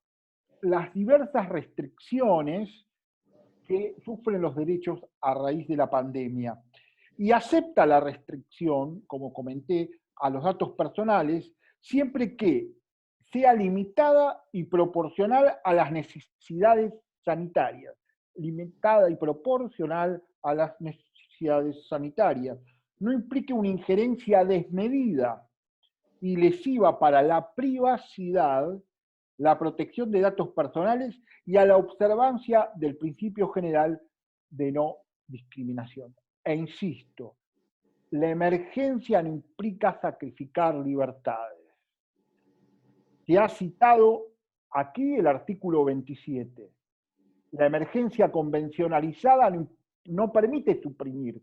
las diversas restricciones que sufren los derechos a raíz de la pandemia. Y acepta la restricción, como comenté, a los datos personales, siempre que sea limitada y proporcional a las necesidades sanitarias. Limitada y proporcional a las necesidades sanitarias. No implique una injerencia desmedida y lesiva para la privacidad, la protección de datos personales y a la observancia del principio general de no discriminación. E insisto, la emergencia no implica sacrificar libertades. Se ha citado aquí el artículo 27. La emergencia convencionalizada no permite suprimir,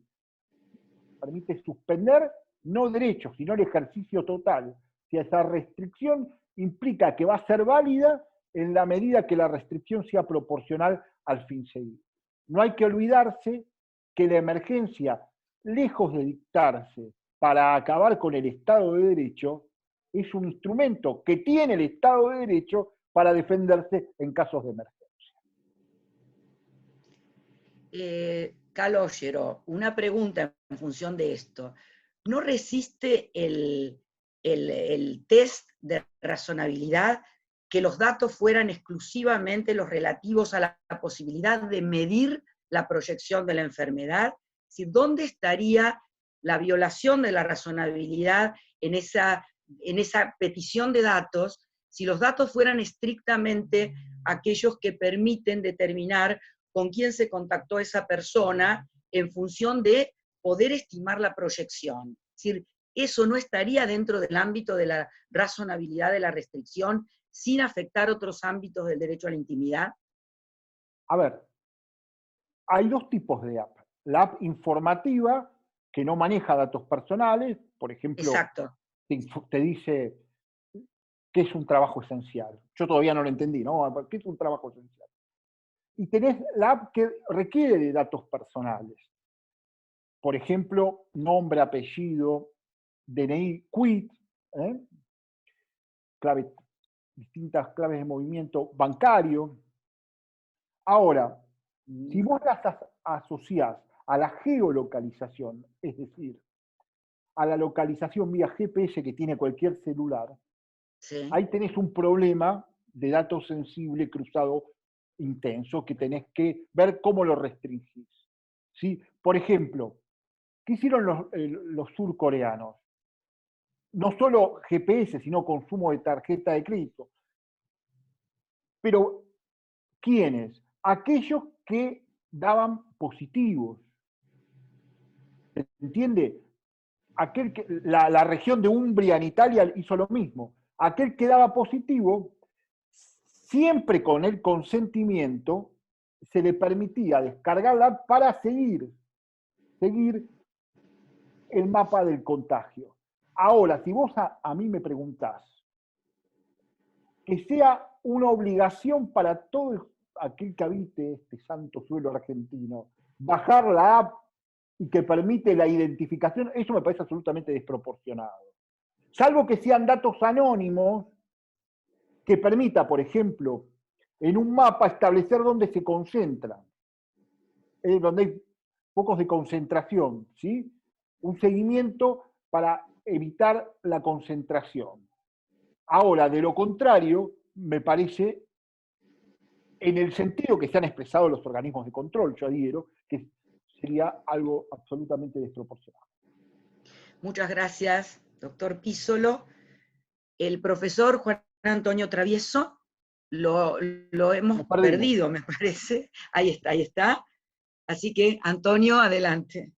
permite suspender no derechos, sino el ejercicio total. Si esa restricción implica que va a ser válida en la medida que la restricción sea proporcional al fin seguido. No hay que olvidarse que la emergencia, lejos de dictarse para acabar con el Estado de Derecho, es un instrumento que tiene el Estado de Derecho para defenderse en casos de emergencia. Calogero, una pregunta en función de esto. ¿No resiste el test de razonabilidad que los datos fueran exclusivamente los relativos a la posibilidad de medir la proyección de la enfermedad? Es decir, ¿dónde estaría la violación de la razonabilidad en esa petición de datos, si los datos fueran estrictamente aquellos que permiten determinar con quién se contactó esa persona en función de poder estimar la proyección. Es decir, eso no estaría dentro del ámbito de la razonabilidad de la restricción sin afectar otros ámbitos del derecho a la intimidad. A ver, hay dos tipos de app. La app informativa, que no maneja datos personales, por ejemplo, exacto, te dice qué es un trabajo esencial. Yo todavía no lo entendí, ¿no? ¿Qué es un trabajo esencial? Y tenés la app que requiere de datos personales. Por ejemplo, nombre, apellido, DNI, quit, distintas claves de movimiento bancario. Ahora, si vos las asociás a la geolocalización, es decir, a la localización vía GPS que tiene cualquier celular, sí. Ahí tenés un problema de datos sensible cruzado intenso que tenés que ver cómo lo restringís. ¿Sí? Por ejemplo, ¿qué hicieron los surcoreanos? No solo GPS, sino consumo de tarjeta de crédito. Pero, ¿quiénes? Aquellos que daban positivos. ¿Se entiende? La región de Umbria en Italia hizo lo mismo. Aquel que daba positivo, siempre con el consentimiento, se le permitía descargarla para seguir el mapa del contagio. Ahora, si vos a mí me preguntás que sea una obligación para todo aquel que habite este santo suelo argentino, bajar la app y que permite la identificación, eso me parece absolutamente desproporcionado. Salvo que sean datos anónimos que permita, por ejemplo, en un mapa establecer dónde se concentran, donde hay focos de concentración, ¿sí? Un seguimiento para evitar la concentración. Ahora, de lo contrario, me parece, en el sentido que se han expresado los organismos de control, yo adhiero, que sería algo absolutamente desproporcionado. Muchas gracias, doctor Písolo. El profesor Juan Antonio Travieso, lo hemos perdido, me parece. Ahí está, ahí está. Así que, Antonio, adelante.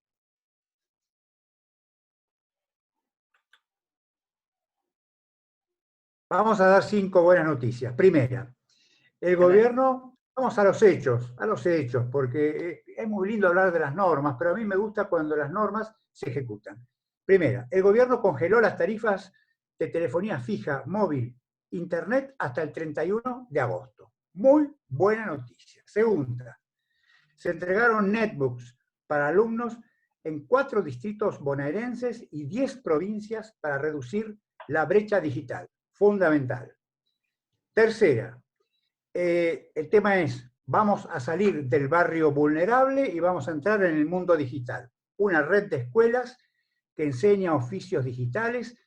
Vamos a dar 5 buenas noticias. Primera, el gobierno, vamos a los hechos, porque es muy lindo hablar de las normas, pero a mí me gusta cuando las normas se ejecutan. Primera, el gobierno congeló las tarifas de telefonía fija, móvil, internet hasta el 31 de agosto. Muy buena noticia. Segunda, se entregaron netbooks para alumnos en 4 distritos bonaerenses y 10 provincias para reducir la brecha digital. Fundamental. Tercera, el tema es, vamos a salir del barrio vulnerable y vamos a entrar en el mundo digital. Una red de escuelas que enseña oficios digitales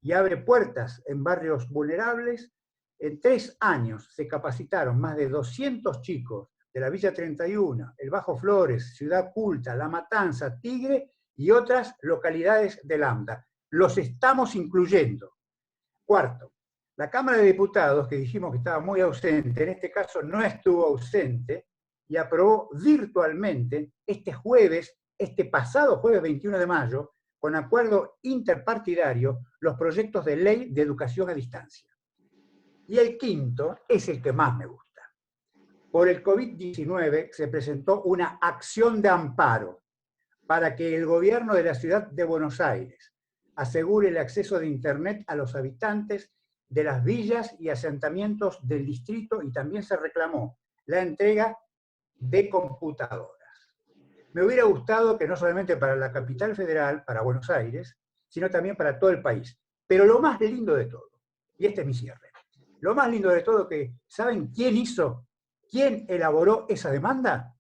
y abre puertas en barrios vulnerables. En 3 años se capacitaron más de 200 chicos de la Villa 31, el Bajo Flores, Ciudad Culta, La Matanza, Tigre y otras localidades de Lambda. Los estamos incluyendo. Cuarto, la Cámara de Diputados, que dijimos que estaba muy ausente, en este caso no estuvo ausente, y aprobó virtualmente este pasado jueves 21 de mayo, con acuerdo interpartidario, los proyectos de ley de educación a distancia. Y el quinto es el que más me gusta. Por el COVID-19 se presentó una acción de amparo para que el gobierno de la ciudad de Buenos Aires asegure el acceso de Internet a los habitantes de las villas y asentamientos del distrito, y también se reclamó la entrega de computadoras. Me hubiera gustado que no solamente para la capital federal, para Buenos Aires, sino también para todo el país. Pero lo más lindo de todo, y este es mi cierre, lo más lindo de todo que, ¿saben quién elaboró esa demanda?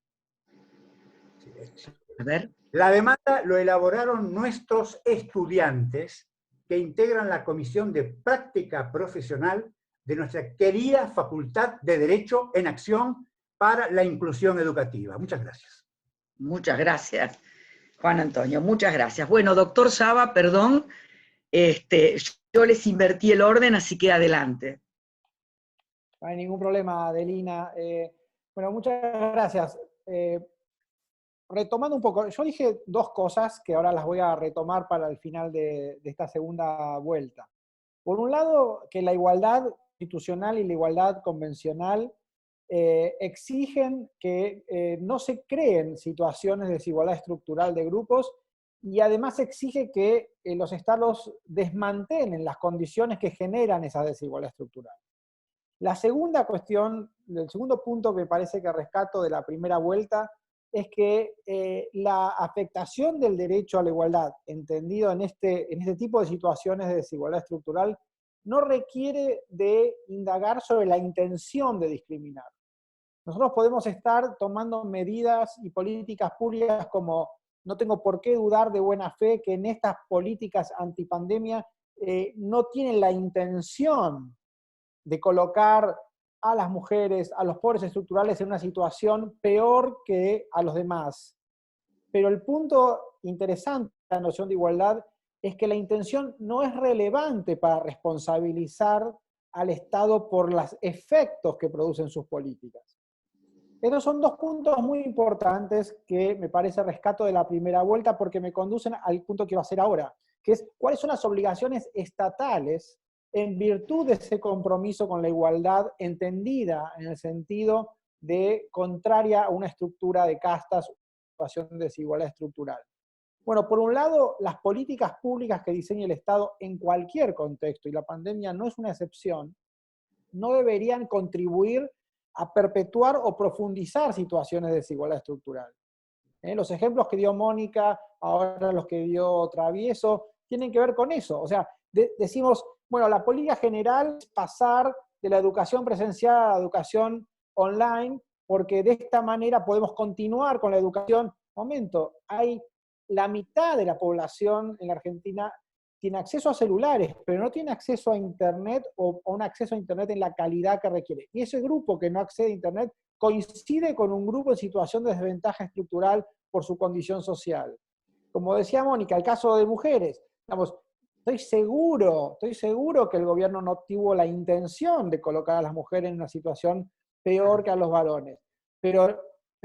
A ver. La demanda lo elaboraron nuestros estudiantes que integran la Comisión de Práctica Profesional de nuestra querida Facultad de Derecho en Acción para la Inclusión Educativa. Muchas gracias. Muchas gracias. Juan Antonio, muchas gracias. Bueno, doctor Saba, perdón, yo les invertí el orden, así que adelante. No hay ningún problema, Adelina. Bueno, muchas gracias. Retomando un poco, yo dije dos cosas que ahora las voy a retomar para el final de esta segunda vuelta. Por un lado, que la igualdad institucional y la igualdad convencional exigen que no se creen situaciones de desigualdad estructural de grupos, y además exige que los estados desmantelen las condiciones que generan esa desigualdad estructural. La segunda cuestión, el segundo punto que parece que rescato de la primera vuelta, es que la afectación del derecho a la igualdad, entendido en este tipo de situaciones de desigualdad estructural, no requiere de indagar sobre la intención de discriminar. Nosotros podemos estar tomando medidas y políticas públicas como no tengo por qué dudar de buena fe que en estas políticas antipandemia no tienen la intención de colocar a las mujeres, a los pobres estructurales en una situación peor que a los demás. Pero el punto interesante de la noción de igualdad es que la intención no es relevante para responsabilizar al Estado por los efectos que producen sus políticas. Estos son dos puntos muy importantes que me parece rescato de la primera vuelta porque me conducen al punto que va a hacer ahora, que es cuáles son las obligaciones estatales en virtud de ese compromiso con la igualdad entendida en el sentido de contraria a una estructura de castas, situación de desigualdad estructural. Bueno, por un lado, las políticas públicas que diseña el Estado en cualquier contexto, y la pandemia no es una excepción, no deberían contribuir a perpetuar o profundizar situaciones de desigualdad estructural. Los ejemplos que dio Mónica, ahora los que dio Travieso, tienen que ver con eso. O sea, decimos, bueno, la política general es pasar de la educación presencial a la educación online, porque de esta manera podemos continuar con la educación. Momento, hay la mitad de la población en la Argentina tiene acceso a celulares, pero no tiene acceso a Internet o un acceso a Internet en la calidad que requiere. Y ese grupo que no accede a Internet coincide con un grupo en situación de desventaja estructural por su condición social. Como decía Mónica, el caso de mujeres, digamos, estoy seguro que el gobierno no tuvo la intención de colocar a las mujeres en una situación peor que a los varones, pero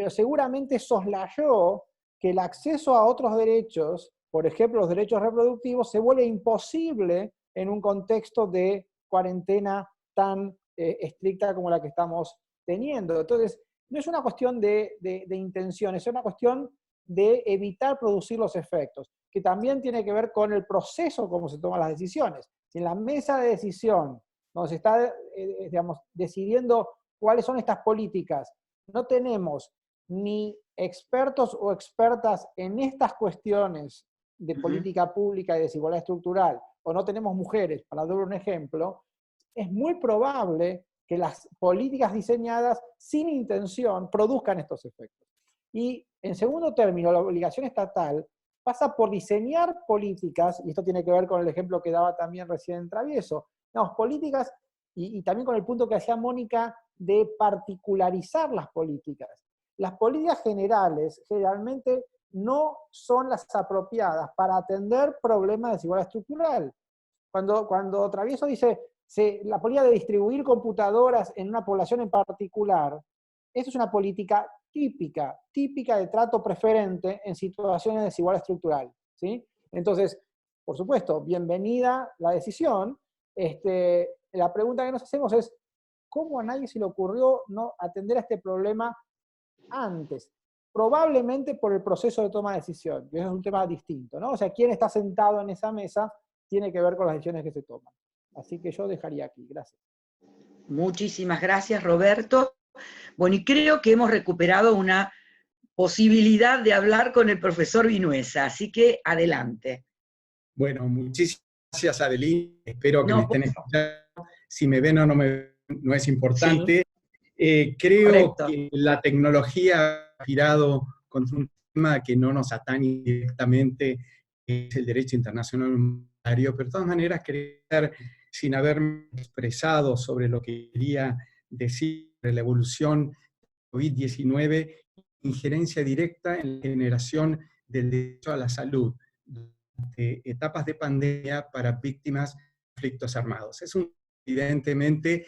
seguramente soslayó que el acceso a otros derechos, por ejemplo los derechos reproductivos, se vuelve imposible en un contexto de cuarentena tan estricta como la que estamos teniendo. Entonces, no es una cuestión de intención, es una cuestión de evitar producir los efectos, que también tiene que ver con el proceso como se toman las decisiones. Si en la mesa de decisión, donde se está digamos, decidiendo cuáles son estas políticas, no tenemos ni expertos o expertas en estas cuestiones de política pública y desigualdad estructural, o no tenemos mujeres, para dar un ejemplo, es muy probable que las políticas diseñadas sin intención produzcan estos efectos. Y en segundo término, la obligación estatal pasa por diseñar políticas, y esto tiene que ver con el ejemplo que daba también recién Travieso, políticas, y también con el punto que hacía Mónica de particularizar las políticas. Las políticas generales generalmente no son las apropiadas para atender problemas de desigualdad estructural. Cuando Travieso dice la política de distribuir computadoras en una población en particular, esa es una política típica de trato preferente en situaciones de desigualdad estructural, ¿sí? Entonces, por supuesto, bienvenida la decisión. La pregunta que nos hacemos es, ¿cómo a nadie se le ocurrió no atender a este problema antes? Probablemente por el proceso de toma de decisión, que es un tema distinto, ¿no? O sea, quién está sentado en esa mesa tiene que ver con las decisiones que se toman. Así que yo dejaría aquí. Gracias. Muchísimas gracias, Roberto. Bueno, y creo que hemos recuperado una posibilidad de hablar con el profesor Vinuesa, así que adelante. Bueno, muchísimas gracias, Adelina. Espero que me estén escuchando. Si me ven o no me ven, no es importante. Sí. Creo que la tecnología ha girado contra un tema que no nos atañe directamente, que es el derecho internacional humanitario, pero de todas maneras quería, sin haberme expresado sobre lo que quería decir sobre la evolución COVID-19, injerencia directa en la generación del derecho a la salud durante etapas de pandemia para víctimas de conflictos armados. Es evidentemente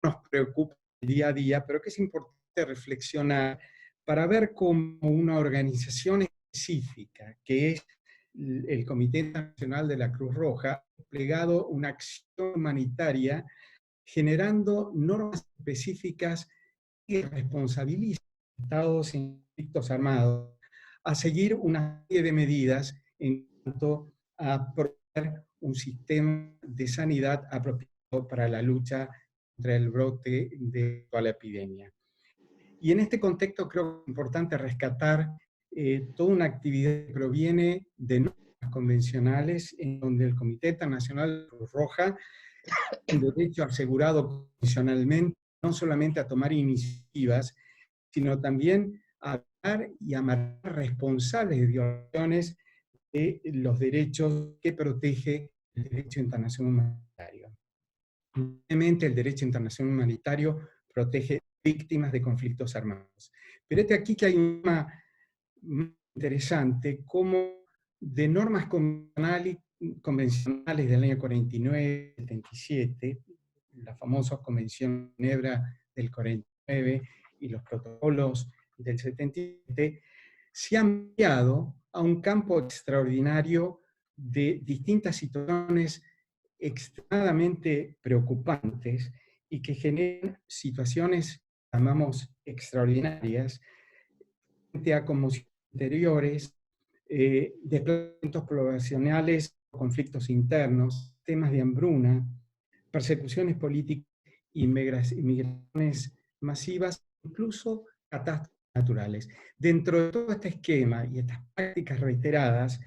nos preocupa el día a día, pero que es importante reflexionar para ver cómo una organización específica, que es el Comité Internacional de la Cruz Roja, ha desplegado una acción humanitaria generando normas específicas que responsabilizan a los estados en conflictos armados a seguir una serie de medidas en cuanto a proveer un sistema de sanidad apropiado para la lucha contra el brote de la epidemia. Y en este contexto creo que es importante rescatar toda una actividad que proviene de normas convencionales en donde el Comité Internacional de Cruz Roja tiene derecho asegurado convencionalmente no solamente a tomar iniciativas, sino también a hablar y a marcar responsables de violaciones de los derechos que protege el derecho internacional humanitario. Obviamente el derecho internacional humanitario protege víctimas de conflictos armados. Pero aquí que hay un tema muy interesante, como de normas convencionales del año 49, 77, la famosa Convención de Ginebra del 49 y los protocolos del 77, se han enviado a un campo extraordinario de distintas situaciones extremadamente preocupantes y que generan situaciones, llamamos, extraordinarias, frente a conmociones interiores, desplazamientos poblacionales, conflictos internos, temas de hambruna, persecuciones políticas, inmigraciones masivas, incluso catástrofes naturales. Dentro de todo este esquema y estas prácticas reiteradas,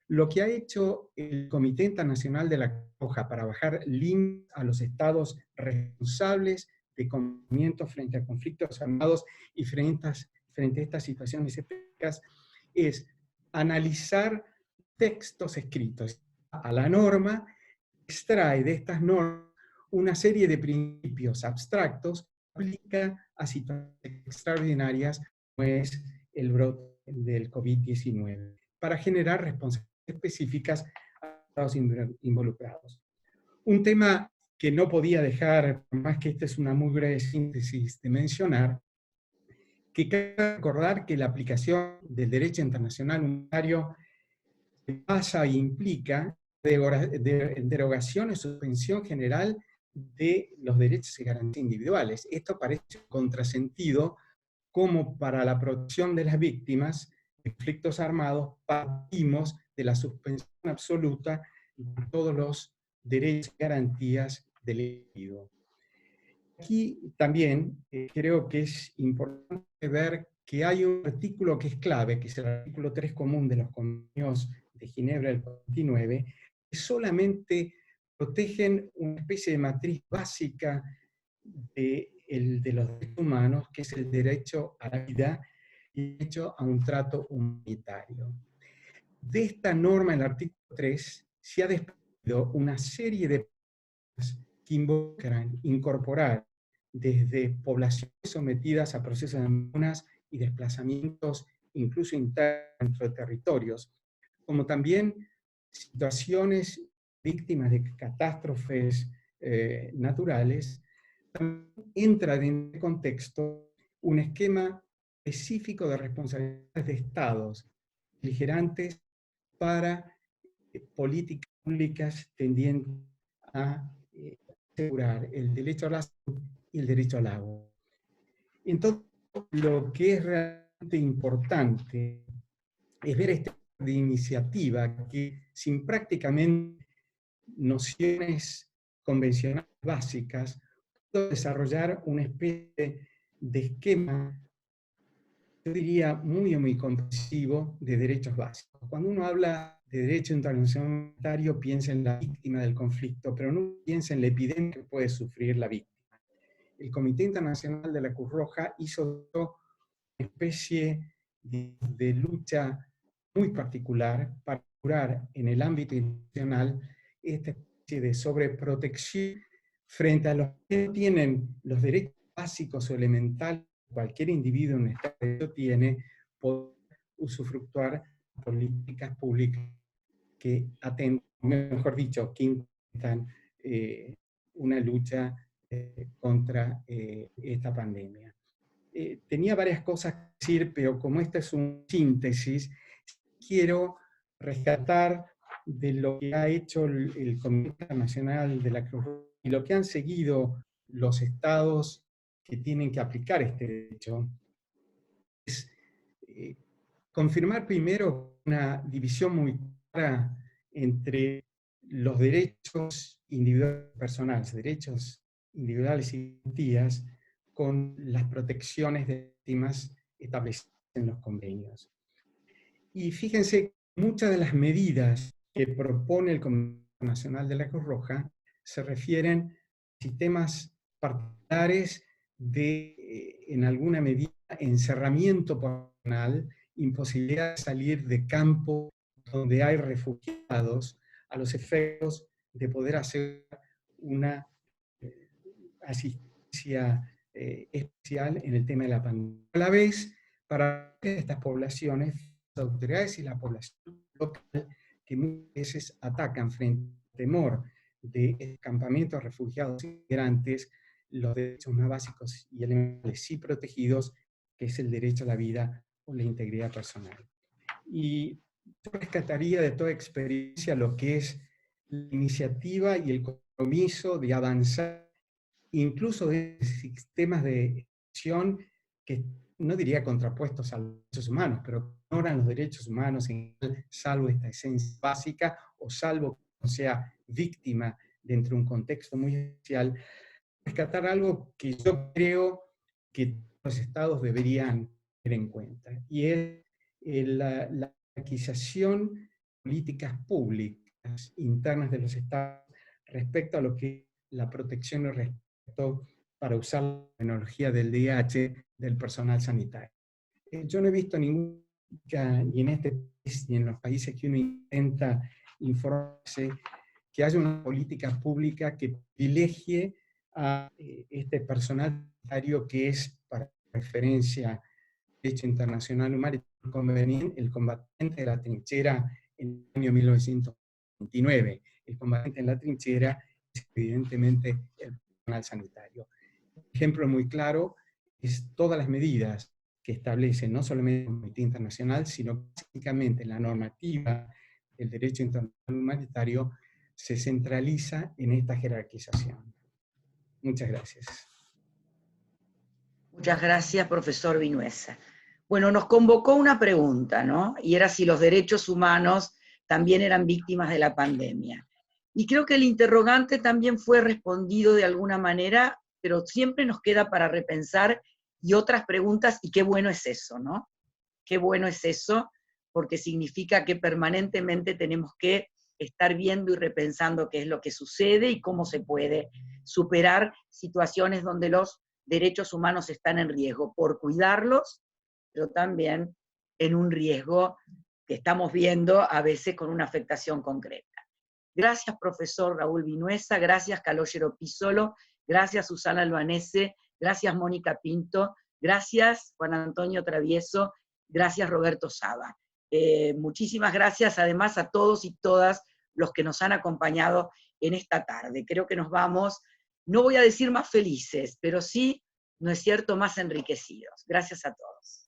lo que ha hecho el Comité Internacional de la Cruz Roja para bajar límites a los estados responsables de comportamientos frente a conflictos armados y frente a estas situaciones específicas es analizar textos escritos a la norma, extrae de estas normas una serie de principios abstractos que aplica a situaciones extraordinarias como es el brote del COVID-19, para generar responsabilidades específicas a los involucrados. Un tema que no podía dejar, por más que esta es una muy breve síntesis de mencionar, que cabe recordar que la aplicación del derecho internacional humanitario pasa e implica derogación o suspensión general de los derechos y garantías individuales. Esto parece un contrasentido, como para la protección de las víctimas de conflictos armados partimos de la suspensión absoluta de todos los derechos y garantías del individuo. Aquí también creo que es importante ver que hay un artículo que es clave, que es el artículo 3 común de los convenios de Ginebra del 49, que solamente protegen una especie de matriz básica de los derechos humanos, que es el derecho a la vida y el derecho a un trato humanitario. De esta norma, en el artículo 3, se ha despedido una serie de que involucran incorporar desde poblaciones sometidas a procesos de hambrunas y desplazamientos, incluso internos dentro de territorios, como también situaciones víctimas de catástrofes naturales. También entra en este contexto un esquema específico de responsabilidades de estados beligerantes para políticas públicas tendientes a asegurar el derecho a la salud y el derecho al agua. Entonces, lo que es realmente importante es ver esta de iniciativa que, sin prácticamente nociones convencionales básicas, puede desarrollar una especie de esquema, yo diría, muy comprensivo de derechos básicos. Cuando uno habla de derecho internacional humanitario, piensa en la víctima del conflicto, pero no piensa en la epidemia que puede sufrir la víctima. El Comité Internacional de la Cruz Roja hizo una especie de lucha muy particular para lograr en el ámbito internacional esta especie de sobreprotección frente a los que no tienen los derechos básicos o elementales que cualquier individuo en un Estado tiene, poder usufructuar políticas públicas que atentan, mejor dicho, que intentan una lucha contra esta pandemia. Tenía varias cosas que decir, pero como esta es una síntesis, quiero rescatar de lo que ha hecho el Comité Internacional de la Cruz Roja y lo que han seguido los estados que tienen que aplicar este derecho, es confirmar primero una división muy clara entre los derechos individuales personales, derechos individuales y garantías, con las protecciones de víctimas establecidas en los convenios. Y fíjense, muchas de las medidas que propone el Comité Nacional de la Cruz Roja se refieren a sistemas particulares de, en alguna medida, encerramiento personal, imposibilidad de salir de campo donde hay refugiados, a los efectos de poder hacer una asistencia especial en el tema de la pandemia. A la vez, para estas poblaciones, las autoridades y la población local, que muchas veces atacan frente al temor de campamentos de refugiados y migrantes, los derechos más básicos y elementales sí protegidos, que es el derecho a la vida o la integridad personal. Y yo rescataría de toda experiencia lo que es la iniciativa y el compromiso de avanzar, incluso de sistemas de acción que no diría contrapuestos a los derechos humanos, pero ignoran los derechos humanos, salvo esta esencia básica, o salvo que no sea víctima dentro de un contexto muy especial, rescatar algo que yo creo que los estados deberían tener en cuenta, y es la adquisición de políticas públicas internas de los estados respecto a lo que es la protección y respeto para usar la tecnología del DH del personal sanitario. Yo no he visto ninguna, ni en este país, ni en los países que uno intenta informarse, que haya una política pública que privilegie a este personal sanitario que es, para referencia, derecho internacional humano, el combatiente de la trinchera en el año 1929. El combatiente en la trinchera es evidentemente el personal sanitario. Un ejemplo muy claro es todas las medidas que establece no solamente el Comité Internacional, sino básicamente la normativa del derecho internacional humanitario se centraliza en esta jerarquización. Muchas gracias. Muchas gracias, profesor Vinuesa. Bueno, nos convocó una pregunta, ¿no? Y era si los derechos humanos también eran víctimas de la pandemia. Y creo que el interrogante también fue respondido de alguna manera, pero siempre nos queda para repensar y otras preguntas, y qué bueno es eso, ¿no? Qué bueno es eso, porque significa que permanentemente tenemos que estar viendo y repensando qué es lo que sucede y cómo se puede superar situaciones donde los derechos humanos están en riesgo, por cuidarlos, pero también en un riesgo que estamos viendo a veces con una afectación concreta. Gracias, profesor Raúl Vinuesa, gracias, Calogero Pisolo, gracias, Susana Albanese, gracias, Mónica Pinto, gracias, Juan Antonio Travieso, gracias, Roberto Saba. Muchísimas gracias, además, a todos y todas los que nos han acompañado en esta tarde. Creo que nos vamos, no voy a decir más felices, pero sí, no es cierto, más enriquecidos. Gracias a todos.